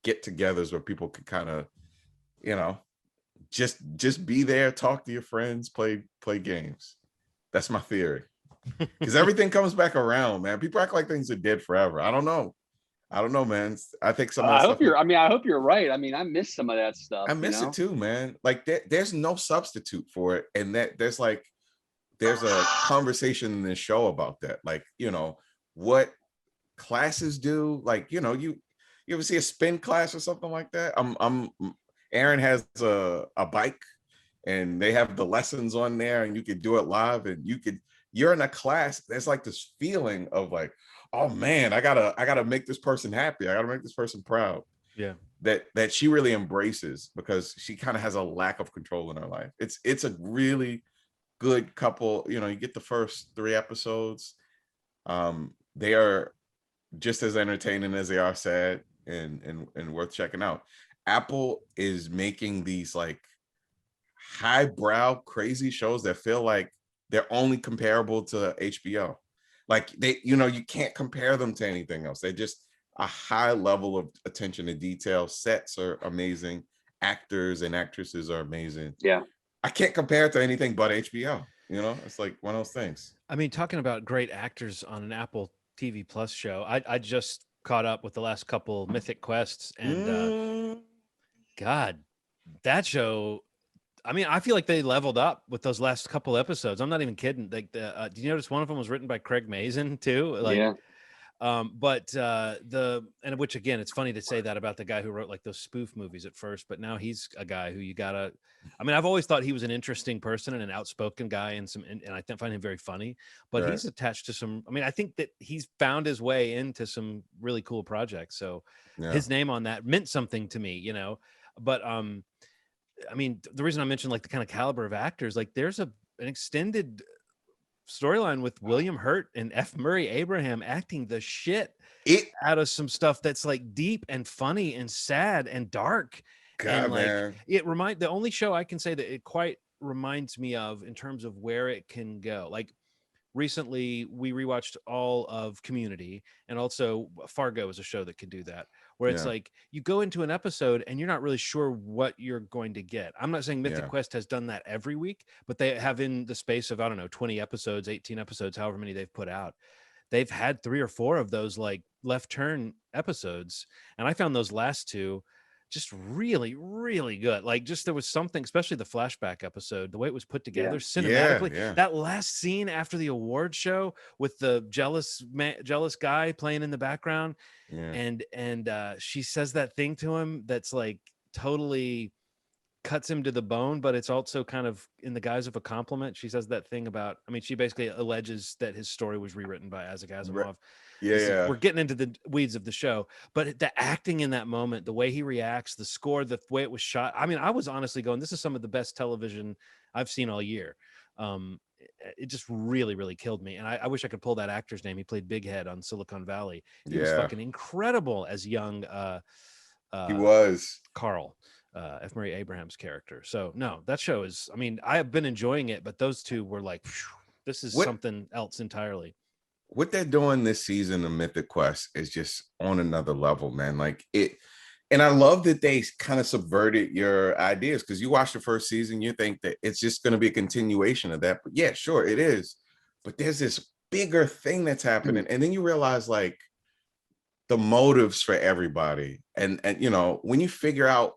get-togethers where people could kind of, you know, just be there, talk to your friends, play games. That's my theory. Because everything comes back around, man. People act like things are dead forever. I don't know, man. I think some of that stuff. I hope you're right. I mean, I miss some of that stuff. I miss it too, man. Like there's no substitute for it, and there's a conversation in this show about that. Like, you know, what classes do. Like, you know, you ever see a spin class or something like that? Aaron has a bike, and they have the lessons on there, and you could do it live, and you're in a class. There's like this feeling of like, oh man, I gotta make this person happy. I gotta make this person proud. Yeah. That she really embraces, because she kind of has a lack of control in her life. It's a really good couple. You know, you get the first 3 episodes. They are just as entertaining as they are sad and worth checking out. Apple is making these like highbrow crazy shows that feel like they're only comparable to HBO. Like you can't compare them to anything else. They're just a high level of attention to detail. Sets are amazing. Actors and actresses are amazing. Yeah. I can't compare it to anything but HBO. You know, it's like one of those things. I mean, talking about great actors on an Apple TV Plus show, I just caught up with the last couple Mythic quests, and God, that show. I mean, I feel like they leveled up with those last couple episodes. I'm not even kidding. Like, do you notice one of them was written by Craig Mazin too? Like, But which again, it's funny to say that about the guy who wrote like those spoof movies at first, but now he's a guy who you gotta. I mean, I've always thought he was an interesting person and an outspoken guy, and I find him very funny. But he's attached to some. I mean, I think that he's found his way into some really cool projects. So his name on that meant something to me, you know. But I mean, the reason I mentioned like the kind of caliber of actors, like there's an extended storyline with William Hurt and F. Murray Abraham acting the shit out of some stuff that's like deep and funny and sad and dark. God, and like man. the only show I can say that it quite reminds me of in terms of where it can go. Like recently we rewatched all of Community, and also Fargo is a show that can do that, where it's like you go into an episode and you're not really sure what you're going to get. I'm not saying Mythic Quest has done that every week, but they have, in the space of, I don't know, 20 episodes, 18 episodes, however many they've put out, they've had 3 or 4 of those like left turn episodes. And I found those last 2 just really, really good. Like, just there was something, especially the flashback episode, the way it was put together cinematically. That last scene after the award show with the jealous guy playing in the background, and she says that thing to him that's like totally cuts him to the bone, but it's also kind of in the guise of a compliment. She says that thing about, I mean, she basically alleges that his story was rewritten by Isaac Asimov. We're getting into the weeds of the show, but the acting in that moment, the way he reacts, the score, the way it was shot. I mean, I was honestly going, this is some of the best television I've seen all year. It just really, really killed me. And I wish I could pull that actor's name. He played Big Head on Silicon Valley. He was fucking incredible as young he was Carl. F. Murray Abraham's character. So no, that show is, I mean, I have been enjoying it, but those 2 were like, this is something else entirely. What they're doing this season of Mythic Quest is just on another level, man. Like it, and I love that they kind of subverted your ideas, because you watch the first season, you think that it's just going to be a continuation of that. But yeah, sure, it is. But there's this bigger thing that's happening. And then you realize like the motives for everybody. And you know, when you figure out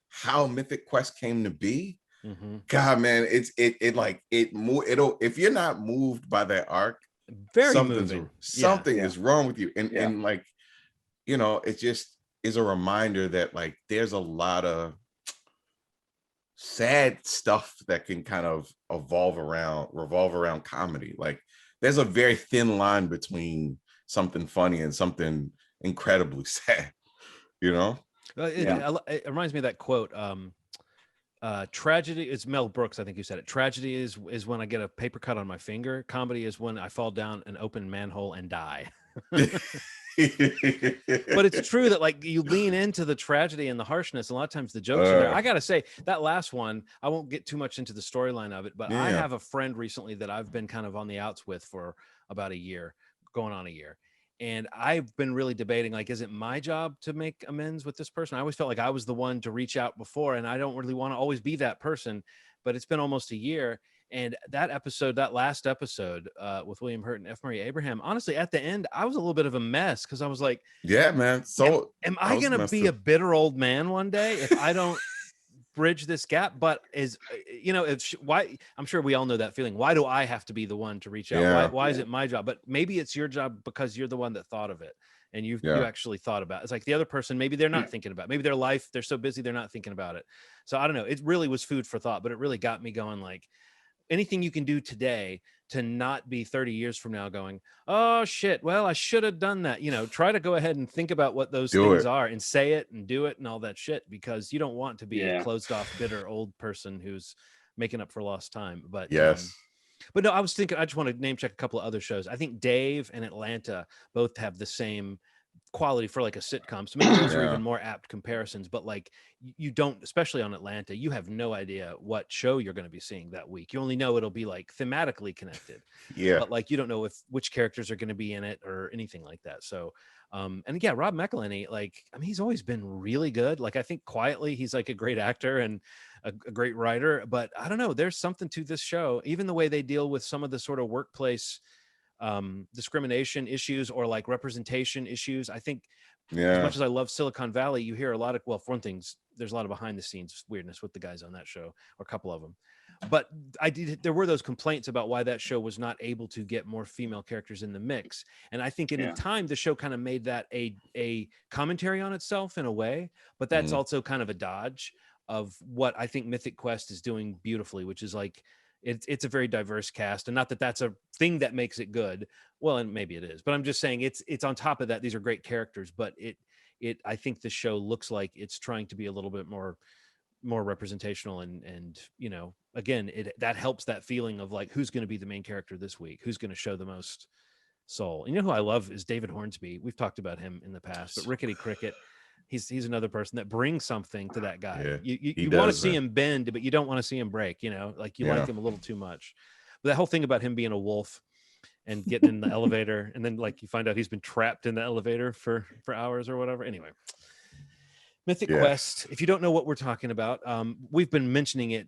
how Mythic Quest came to be, God, man, it'll, if you're not moved by that arc, something is wrong with you. And like, you know, it just is a reminder that like there's a lot of sad stuff that can kind of revolve around comedy. Like there's a very thin line between something funny and something incredibly sad, you know. It reminds me of that quote. Tragedy is Mel Brooks, I think you said it. Tragedy is when I get a paper cut on my finger. Comedy is when I fall down an open manhole and die. But it's true that like you lean into the tragedy and the harshness. A lot of times the jokes are there. I gotta say, that last one, I won't get too much into the storyline of it, but I have a friend recently that I've been kind of on the outs with for about a year, going on a year. And I've been really debating, like, is it my job to make amends with this person? I always felt like I was the one to reach out before, and I don't really want to always be that person. But it's been almost a year. And that last episode with William Hurt and F. Murray Abraham, honestly, at the end, I was a little bit of a mess, because I was like, yeah, man. So am I going to be a bitter old man one day if I don't bridge this gap? But why, I'm sure we all know that feeling. Why do I have to be the one to reach out? Why is it my job? But maybe it's your job because you're the one that thought of it, and you actually thought about it. It's like the other person, maybe they're not thinking about it. Maybe their life, they're so busy they're not thinking about it. So I don't know, it really was food for thought, but it really got me going, like, anything you can do today to not be 30 years from now going, oh shit, well, I should have done that. You know, try to go ahead and think about what those things are and say it and do it and all that shit, because you don't want to be a closed off, bitter old person who's making up for lost time. But but no, I was thinking, I just want to name check a couple of other shows. I think Dave and Atlanta both have the same quality for like a sitcom. So maybe those are even more apt comparisons, but like you don't, especially on Atlanta, you have no idea what show you're going to be seeing that week. You only know it'll be like thematically connected. But like you don't know which characters are going to be in it or anything like that. So and yeah, Rob McElhenney, like, I mean, he's always been really good. Like, I think quietly he's like a great actor and a great writer, but I don't know, there's something to this show, even the way they deal with some of the sort of workplace discrimination issues or like representation issues. I think as much as I love Silicon Valley, you hear a lot of, well, for one thing, there's a lot of behind the scenes weirdness with the guys on that show, or a couple of them. But there were those complaints about why that show was not able to get more female characters in the mix. And I think in time, the show kind of made that a commentary on itself in a way, but that's also kind of a dodge of what I think Mythic Quest is doing beautifully, which is like, it's a very diverse cast, and not that that's a thing that makes it good. Well, and maybe it is, but I'm just saying it's on top of that. These are great characters, but I think the show looks like it's trying to be a little bit more representational, and you know, again, that helps that feeling of like, who's going to be the main character this week, who's going to show the most soul. And you know who I love is David Hornsby. We've talked about him in the past, but Rickety Cricket, he's another person that brings something to that guy. You want to see him bend, but you don't want to see him break, you know, like you like him a little too much. But that whole thing about him being a wolf and getting in the elevator, and then like you find out he's been trapped in the elevator for hours or whatever. Anyway, Mythic Quest, if you don't know what we're talking about, we've been mentioning it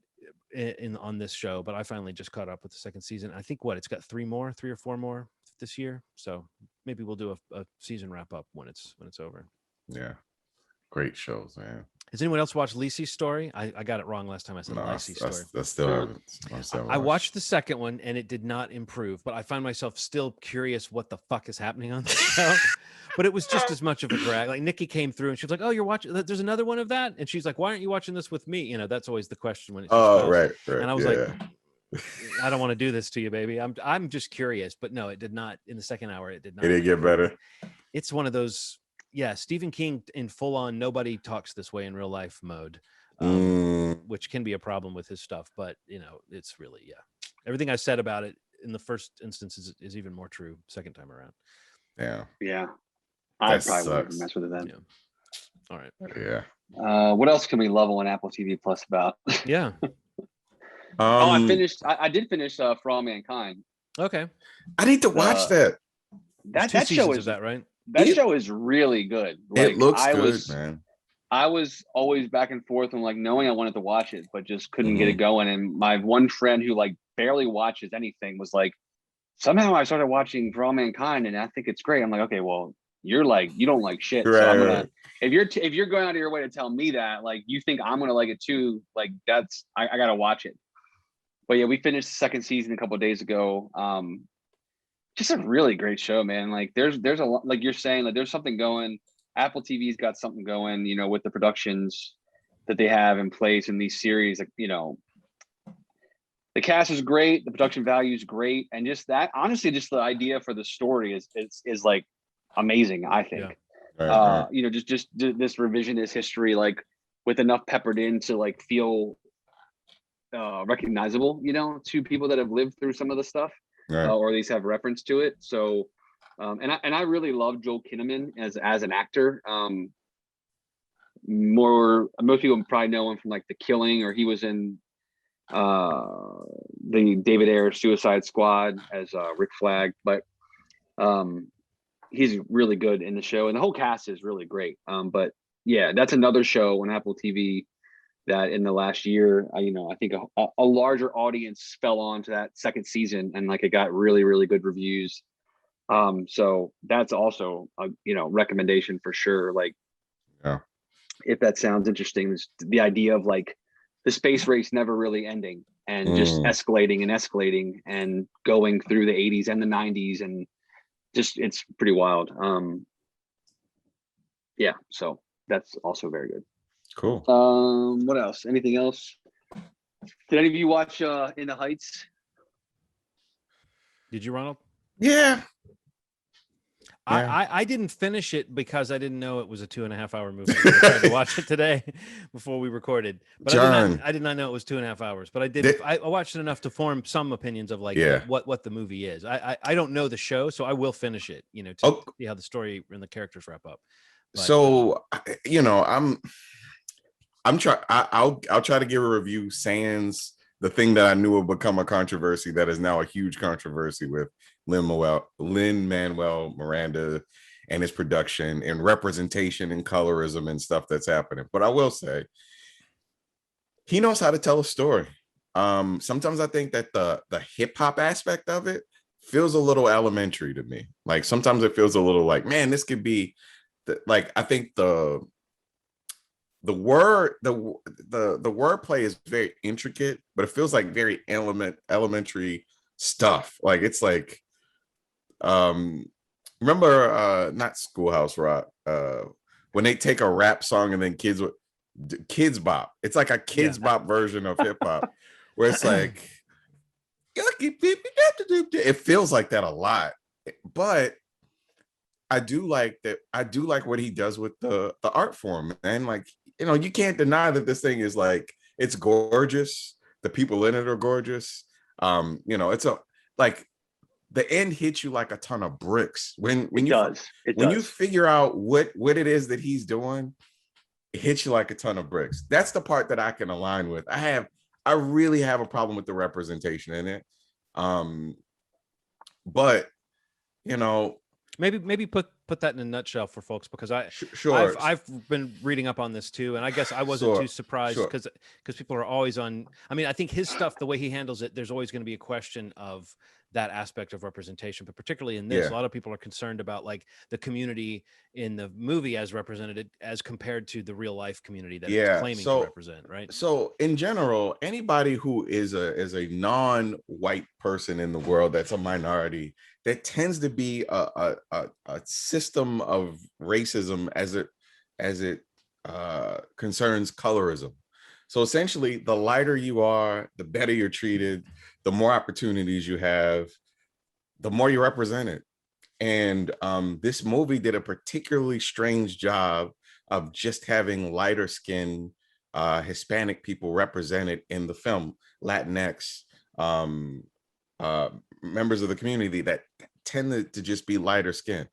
on this show, but I finally just caught up with the second season. I think it's got 3 or 4 more this year, so maybe we'll do a season wrap up when it's over. Yeah, great shows, man. Has anyone else watched Lacey's story? I got it wrong last time I said Lacey's story. That's still I watched the second one and it did not improve, but I find myself still curious what the fuck is happening on the show. But it was just as much of a drag. Like Nikki came through and she was like, "Oh, you're watching? There's another one of that?" And she's like, "Why aren't you watching this with me?" You know, that's always the question when it's right. And I was like, "I don't want to do this to you, baby. I'm just curious." But no, it did not. In the second hour, it did not. It didn't get better. It's one of those. Yeah, Stephen King in full on nobody talks this way in real life mode, which can be a problem with his stuff. But you know, it's really everything I said about it in the first instance is even more true second time around. Yeah. I probably wouldn't mess with it then. Yeah. All right. Yeah. What else can we level on Apple TV Plus about? Yeah. I did finish For All Mankind. Okay. I need to watch that. That show is that, right? That show is really good. Like, it looks good, man. I was always back and forth and like knowing I wanted to watch it, but just couldn't get it going. And my one friend who like barely watches anything was like, somehow I started watching For All Mankind and I think it's great. I'm like, okay, well, you don't like shit. Right, so I'm gonna if you're going out of your way to tell me that, like you think I'm gonna like it too, like that's I gotta watch it. But yeah, we finished the second season a couple of days ago. Just a really great show, man. Like there's a lot, like you're saying, like there's something going. Apple TV's got something going, you know, with the productions that they have in place in these series. Like, you know, the cast is great, the production value is great, and just that, honestly, just the idea for the story is like amazing. I think, you know, just this revisionist history, like with enough peppered in to like feel recognizable, you know, to people that have lived through some of the stuff. Or at least have reference to it. So, and I really love Joel Kinnaman as an actor. Most people probably know him from like The Killing, or he was in the David Ayer Suicide Squad as Rick Flag. But he's really good in the show, and the whole cast is really great. But yeah, that's another show on Apple TV that in the last year, I think a larger audience fell onto that second season, and like it got really, really good reviews. So that's also a recommendation for sure. Like, if that sounds interesting, the idea of like the space race never really ending and just escalating and going through the 80s and the 90s, and just it's pretty wild. Yeah, so that's also very good. Cool. What else? Anything else? Did any of you watch In the Heights? Did you, Ronald? Yeah. I didn't finish it because I didn't know it was a 2.5 hour movie. I tried to watch it today before we recorded, but I did not know it was 2.5 hours. But I did. I watched it enough to form some opinions of like what the movie is. I don't know the show, so I will finish it. To see how the story and the characters wrap up. But, so I'll try to give a review sans the thing that I knew would become a controversy that is now a huge controversy with Lin-Manuel Miranda and his production and representation and colorism and stuff that's happening. But I will say he knows how to tell a story. Sometimes I think that the hip hop aspect of it feels a little elementary to me. Like sometimes it feels a little like, man, this could be I think the the wordplay is very intricate, but it feels like very elementary stuff. Like it's like remember not Schoolhouse Rock, when they take a rap song and then kids bop. It's like a kids bop version of hip hop where it's like it feels like that a lot. But I do like that. I do like what he does with the art form, man. Like, you can't deny that this thing is like, it's gorgeous. The people in it are gorgeous. It's like the end hits you like a ton of bricks when you figure out what it is that he's doing. It hits you like a ton of bricks. That's the part that I can align with. I really have a problem with the representation in it. But maybe put that in a nutshell for folks, because sure. I've been reading up on this too, and I guess I wasn't too surprised because people are always on. I mean, I think his stuff, the way he handles it, there's always going to be a question of that aspect of representation, but particularly in this, a lot of people are concerned about like the community in the movie as represented as compared to the real life community that it's claiming to represent, right? So in general, anybody who is a non-white person in the world that's a minority, there tends to be a system of racism as it concerns colorism. So essentially, the lighter you are, the better you're treated, the more opportunities you have, the more you're represented. And this movie did a particularly strange job of just having lighter skin Hispanic people represented in the film, Latinx, members of the community that tended to just be lighter skin.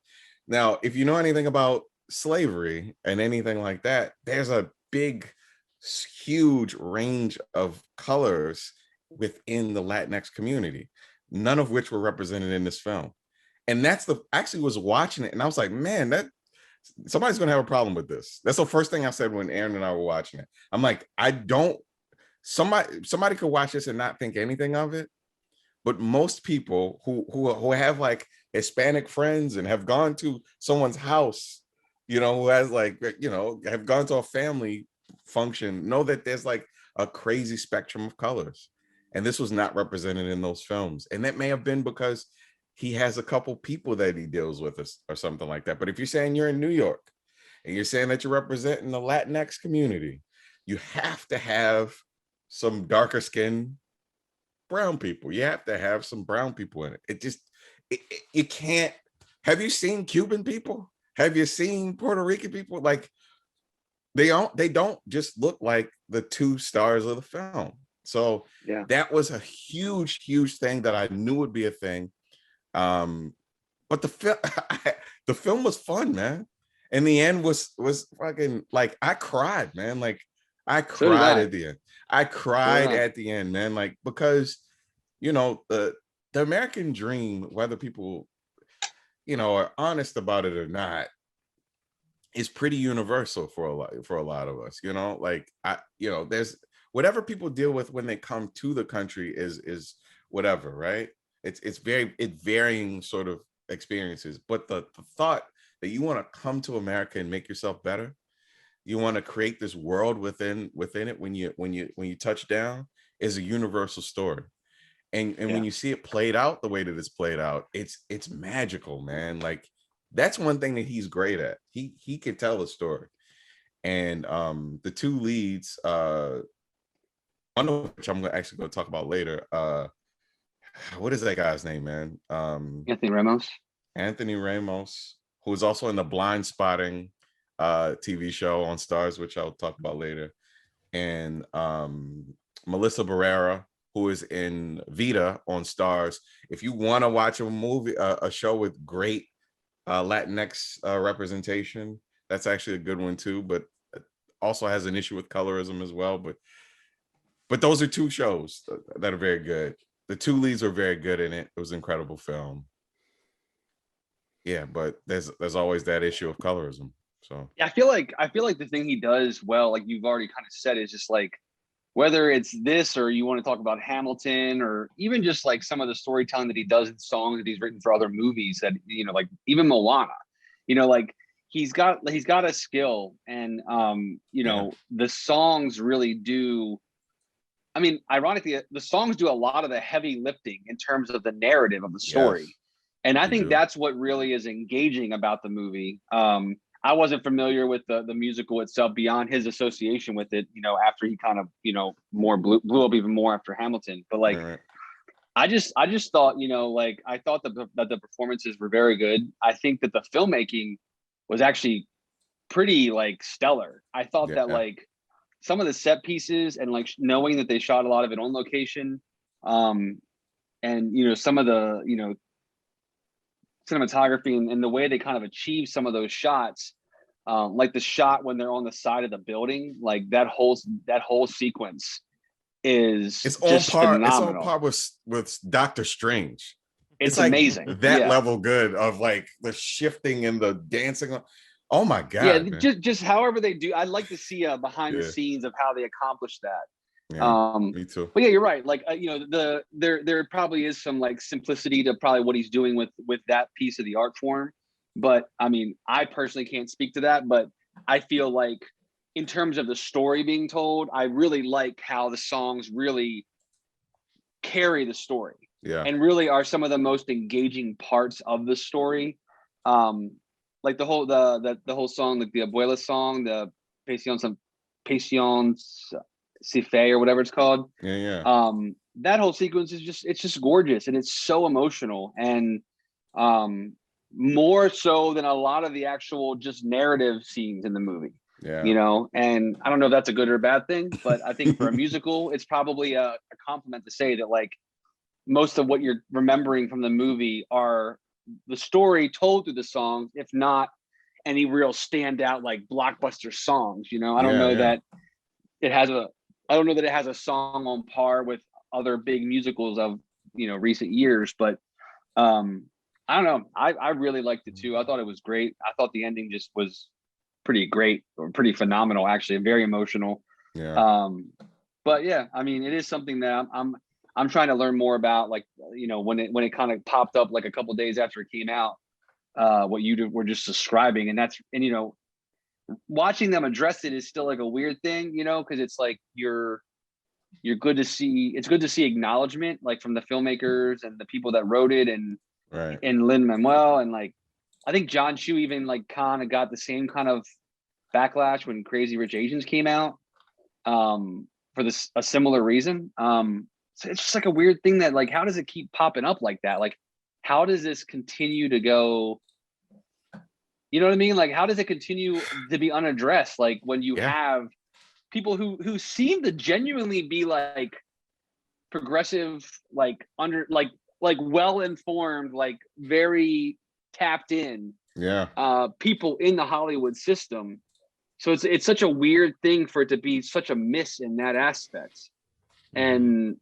Now, if you know anything about slavery and anything like that, there's a huge range of colors within the Latinx community, none of which were represented in this film. And actually was watching it and I was like, man, that somebody's gonna have a problem with this. That's the first thing I said when Aaron and I were watching it. I'm like, somebody could watch this and not think anything of it. But most people who have like Hispanic friends and have gone to someone's house, who has like, have gone to a family function, know that there's like a crazy spectrum of colors. And this was not represented in those films. And that may have been because he has a couple people that he deals with or something like that. But if you're saying you're in New York and you're saying that you're representing the Latinx community, you have to have some darker skinned brown people. You have to have some brown people in it. You can't. Have you seen Cuban people? Have you seen Puerto Rican people? Like, they don't just look like the two stars of the film. So that was a huge thing that I knew would be a thing. But the film was fun, man. And the end was fucking, like, I cried, man. Like, I cried at the end. I cried at the end, man. Like, because the American dream, whether people are honest about it or not, is pretty universal for a lot of us. Like, there's whatever people deal with when they come to the country is whatever, right? It's varying sort of experiences, but the thought that you want to come to America and make yourself better, you want to create this world within it when you touch down, is a universal story. And when you see it played out the way that it's played out, it's magical, man. Like, that's one thing that he's great at. He can tell a story. And the two leads, one of which I'm actually going to talk about later. What is that guy's name, man? Anthony Ramos, who is also in the Blindspotting TV show on Starz, which I'll talk about later. And Melissa Barrera, who is in Vita on Starz. If you want to watch a movie, a show with great Latinx representation, that's actually a good one too, but also has an issue with colorism as well. But those are two shows that are very good. The two leads are very good in it. It was an incredible film. Yeah, but there's always that issue of colorism. So I feel like the thing he does well, like you've already kind of said, is just like, whether it's this or you want to talk about Hamilton, or even just like some of the storytelling that he does in songs that he's written for other movies that, like even Moana, like he's got a skill, and you know, the songs really do. I mean, ironically, the songs do a lot of the heavy lifting in terms of the narrative of the story. Yes, And I they think do. that's what really is engaging about the movie. I wasn't familiar with the musical itself beyond his association with it, you know, after he kind of, you know, more blew up even more after Hamilton. But like, Right. I just thought, you know, like I thought that the performances were very good. I think that the filmmaking was actually pretty like stellar. I thought that Yeah. like some of the set pieces and like knowing that they shot a lot of it on location, and you know, some of the, you know, cinematography and the way they kind of achieve some of those shots, like the shot when they're on the side of the building, like that whole sequence is It's on just par. It's on phenomenal. par with Doctor Strange. It's It's like amazing. that Yeah. level good of like the shifting and the dancing. Oh my Yeah, god, man. just however they do. I'd like to see behind the Yeah, scenes of how they accomplish that. yeah. Me too. But yeah, you're right. Like you know, there probably is some like simplicity to probably what he's doing with that piece of the art form. But I mean, I personally can't speak to that. But I feel like in terms of the story being told, I really like how the songs really carry the story Yeah, and really are some of the most engaging parts of the story. Um, like the whole song, like the Abuela song, the Passion Sife or whatever it's called. yeah, yeah. That whole sequence is just gorgeous, and it's so emotional, and um, more so than a lot of the actual just narrative scenes in the movie. Yeah. You know, and I don't know if that's a good or a bad thing, but I think for a musical, it's probably a compliment to say that like most of what you're remembering from the movie are the story told through the songs, if not any real standout like blockbuster songs. You know, I don't Yeah, know yeah. that it has a I don't know that it has a song on par with other big musicals of, you know, recent years, but I don't know. I really liked it too. I thought it was great. I thought the ending just was pretty great, or pretty phenomenal actually, very emotional. Yeah. But yeah, I mean, it is something that I'm trying to learn more about, like, you know, when it kind of popped up like a couple of days after it came out, what were just describing, and you know, watching them address it is still like a weird thing, you know, because it's like it's good to see acknowledgement like from the filmmakers and the people that wrote it, and Right. Lin-Manuel, and like I think John Chu even like kind of got the same kind of backlash when Crazy Rich Asians came out, for a similar reason. So it's just like a weird thing that like, how does it keep popping up like that? Like, how does this continue to go? You know what I mean? Like, how does it continue to be unaddressed? Like when you Yeah. have people who seem to genuinely be like progressive, like well informed, like very tapped in, Yeah. people in the Hollywood system. So it's such a weird thing for it to be such a miss in that aspect. And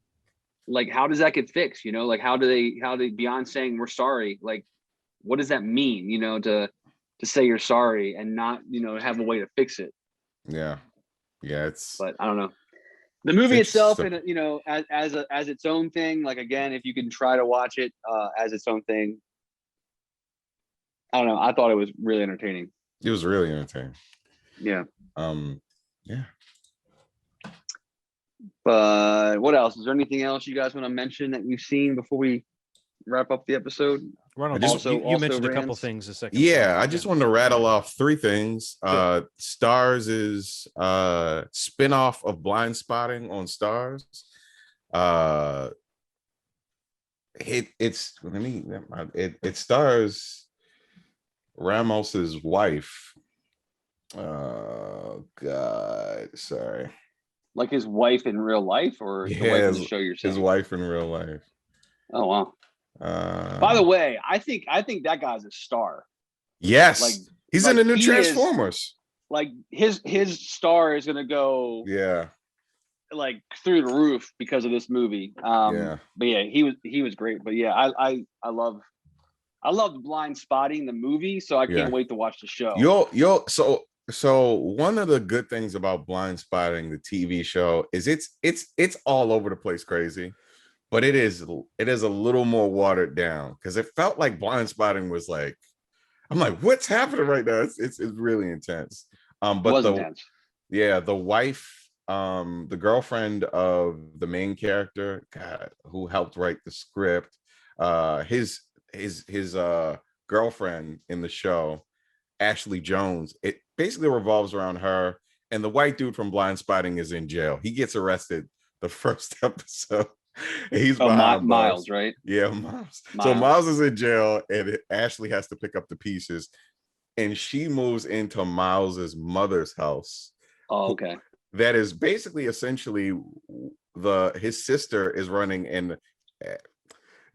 like, how does that get fixed? You know, like how do they beyond saying we're sorry, like what does that mean, you know, to say you're sorry and not, you know, have a way to fix it? Yeah. Yeah. It's But I don't know. The movie itself, interesting. and you know, as its own thing, like again, if you can try to watch it as its own thing, I don't know. I thought it was really entertaining. It was really entertaining. Yeah. Yeah. But what else? Is there anything else you guys want to mention that you've seen before we wrap up the episode? Ronald, Also- you mentioned a couple Rans? things a second Yeah, ago. I just wanted to rattle off three things. Good. Starz is spin-off of Blindspotting on Starz. It stars Ramos's wife. Oh God, sorry. Like his wife in real life, or the wife in the show you're saying? His wife in real life. Oh wow. By the way, I think that guy's a star. Yes, Like he's in the new he Transformers. Is, like his star is gonna go Yeah, like through the roof because of this movie. yeah. But yeah, he was great. But yeah, I loved Blindspotting the movie, so I can't wait to watch the show. So one of the good things about Blindspotting the TV show is it's all over the place crazy, but it is a little more watered down, because it felt like Blindspotting was like I'm like, what's happening right now? It's really intense. It But was intense. the wife, the girlfriend of the main character, God, who helped write the script, his girlfriend in the show, Ashley Jones, it basically revolves around her, and the white dude from Blindspotting is in jail. He gets arrested the first episode. He's Oh, behind Miles, bars. right? Yeah, Miles. So Miles. Miles is in jail, and Ashley has to pick up the pieces, and she moves into Miles's mother's house. Oh, okay. That is basically essentially his sister is running, and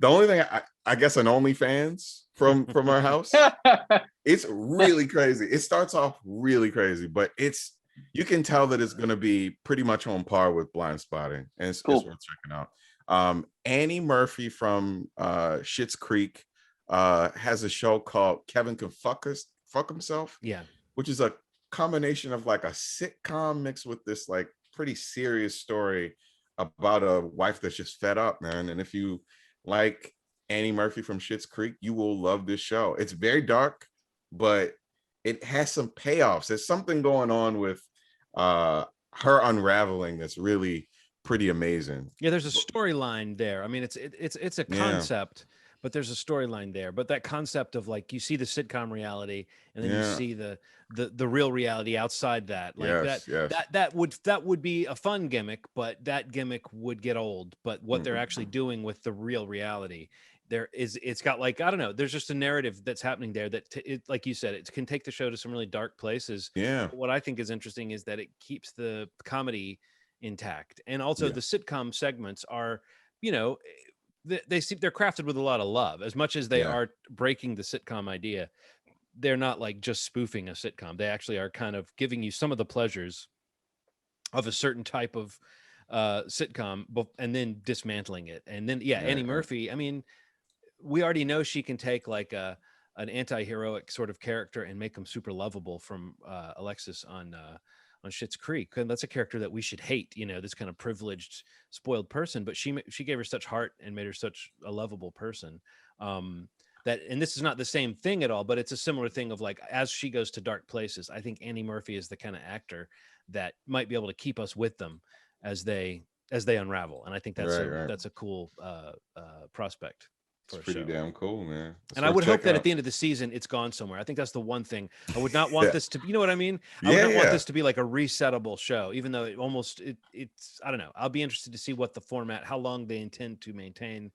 the only thing I guess an OnlyFans from our house. It's really crazy. It starts off really crazy, but you can tell that it's going to be pretty much on par with Blindspotting, and it's worth checking out. Annie Murphy from Schitt's Creek has a show called Kevin Can Fuck Himself. Yeah, which is a combination of like a sitcom mixed with this like pretty serious story about a wife that's just fed up, man. And if you like Annie Murphy from Schitt's Creek, you will love this show. It's very dark, but it has some payoffs. There's something going on with her unraveling that's really pretty amazing. Yeah, there's a storyline there. I mean, it's a concept, but there's a storyline there. But that concept of like you see the sitcom reality, and then you see the real reality outside that. Like that would be a fun gimmick, but that gimmick would get old. But what they're actually doing with the real reality, it's got like, I don't know, there's just a narrative that's happening there that like you said, it can take the show to some really dark places. Yeah. But what I think is interesting is that it keeps the comedy intact, and also the sitcom segments are, you know, they're crafted with a lot of love. As much as they are breaking the sitcom idea, they're not like just spoofing a sitcom. They actually are kind of giving you some of the pleasures of a certain type of sitcom, and then dismantling it. And then Annie Murphy, I mean, we already know she can take like an anti-heroic sort of character and make them super lovable, from Alexis on Schitt's Creek, and that's a character that we should hate, you know, this kind of privileged, spoiled person. But she gave her such heart and made her such a lovable person. That, and this is not the same thing at all, but it's a similar thing of like, as she goes to dark places, I think Annie Murphy is the kind of actor that might be able to keep us with them as they unravel. And I think that's a cool prospect. It's pretty damn cool, man. And I would hope that at the end of the season, it's gone somewhere. I think that's the one thing. I would not want this to be, you know what I mean? I would not want this to be like a resettable show, even though it's, I don't know. I'll be interested to see what the format, how long they intend to maintain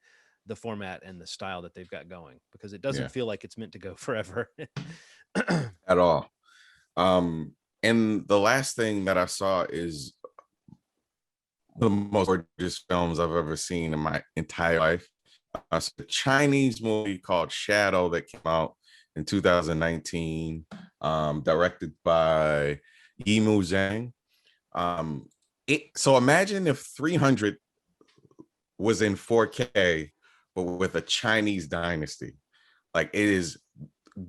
the format and the style that they've got going, because it doesn't feel like it's meant to go forever. At all. And the last thing that I saw is the most gorgeous films I've ever seen in my entire life. It's a Chinese movie called Shadow that came out in 2019, directed by Yimou Zhang. So imagine if 300 was in 4K, but with a Chinese dynasty. Like, it is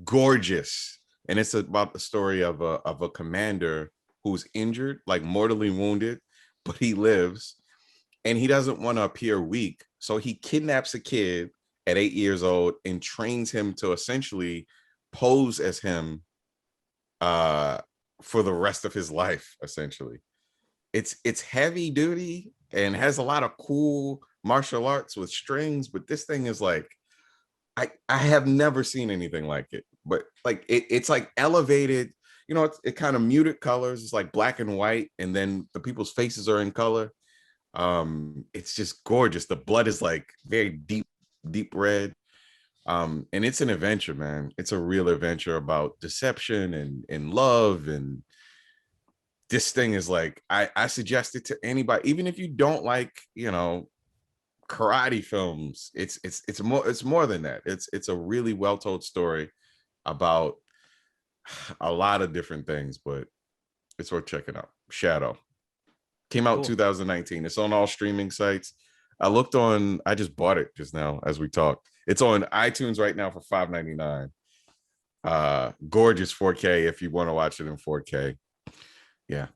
gorgeous, and it's about the story of a commander who's injured, like mortally wounded, but he lives. And he doesn't want to appear weak. So he kidnaps a kid at 8 years old and trains him to essentially pose as him for the rest of his life, essentially. It's heavy duty and has a lot of cool martial arts with strings, but this thing is like, I have never seen anything like it. But like it's like elevated, you know, it kind of muted colors. It's like black and white, and then the people's faces are in color. It's just gorgeous. The blood is like very deep red. And it's an adventure, man. It's a real adventure about deception and love. And this thing is like, I suggest it to anybody, even if you don't like, you know, karate films. It's more than that. It's a really well told story about a lot of different things, but it's worth checking out. Shadow. Came out 2019. It's on all streaming sites. I just bought it just now as we talked. It's on iTunes right now for $5.99. Gorgeous 4K if you want to watch it in 4K. Yeah.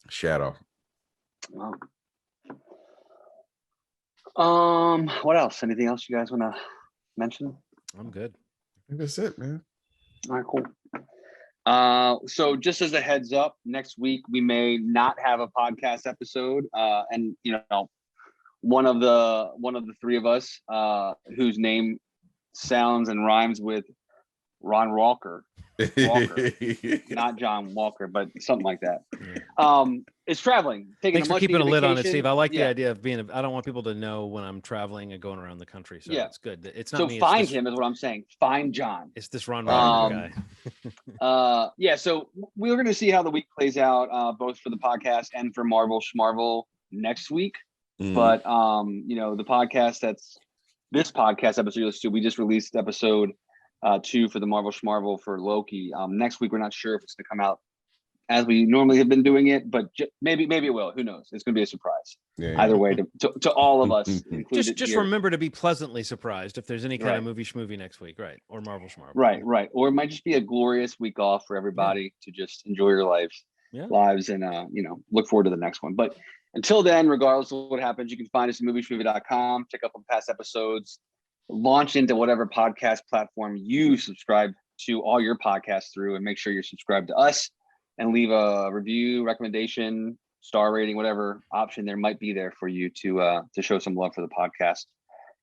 Shadow. Wow. What else? Anything else you guys want to mention? I'm good. I think that's it, man. All right, cool. So just as a heads up, next week we may not have a podcast episode. And one of the three of us, whose name sounds and rhymes with Ron Walker, not John Walker, but something like that. Is traveling. Thanks for keeping a lid on it, Steve. I like the Yeah. idea of being. I don't want people to know when I'm traveling and going around the country. So it's good. It's not so me. Find him is what I'm saying. Find John. It's this Ron Walker guy. Yeah. So we're going to see how the week plays out, both for the podcast and for Marvel Schmarvel next week. But the podcast this podcast episode, we just released episode 2 for the Marvel Schmarvel for Loki. Next week we're not sure if it's going to come out as we normally have been doing it, but maybe it will. Who knows? It's going to be a surprise. Either way, to all of us. Just remember to be pleasantly surprised if there's any kind of movie schmovie next week, right? Or Marvel Schmarvel. Right. Or it might just be a glorious week off for everybody to just enjoy your lives and look forward to the next one. But until then, regardless of what happens, you can find us at movieschmovie.com. Check out the past episodes. Launch into whatever podcast platform you subscribe to all your podcasts through, and make sure you're subscribed to us and leave a review, recommendation, star rating, whatever option there might be there for you to show some love for the podcast.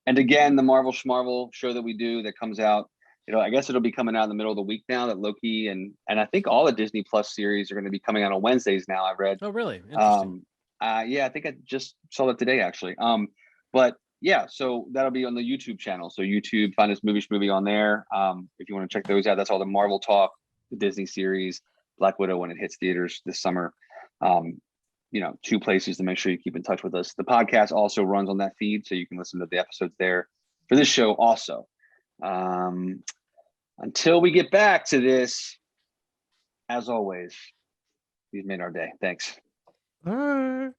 And again, the Marvel Schmarvel show that we do that comes out, I guess it'll be coming out in the middle of the week now, that Loki and I think all the Disney Plus series are going to be coming out on Wednesdays now, I've read. Oh, really? Interesting. Yeah, I think I just saw that today, actually. But yeah, so that'll be on the YouTube channel. So YouTube, find us Movie Schmovie on there. If you want to check those out, that's all the Marvel talk, the Disney series, Black Widow when it hits theaters this summer. 2 places to make sure you keep in touch with us. The podcast also runs on that feed, so you can listen to the episodes there for this show also. Until we get back to this, as always, you've made our day. Thanks. Bye.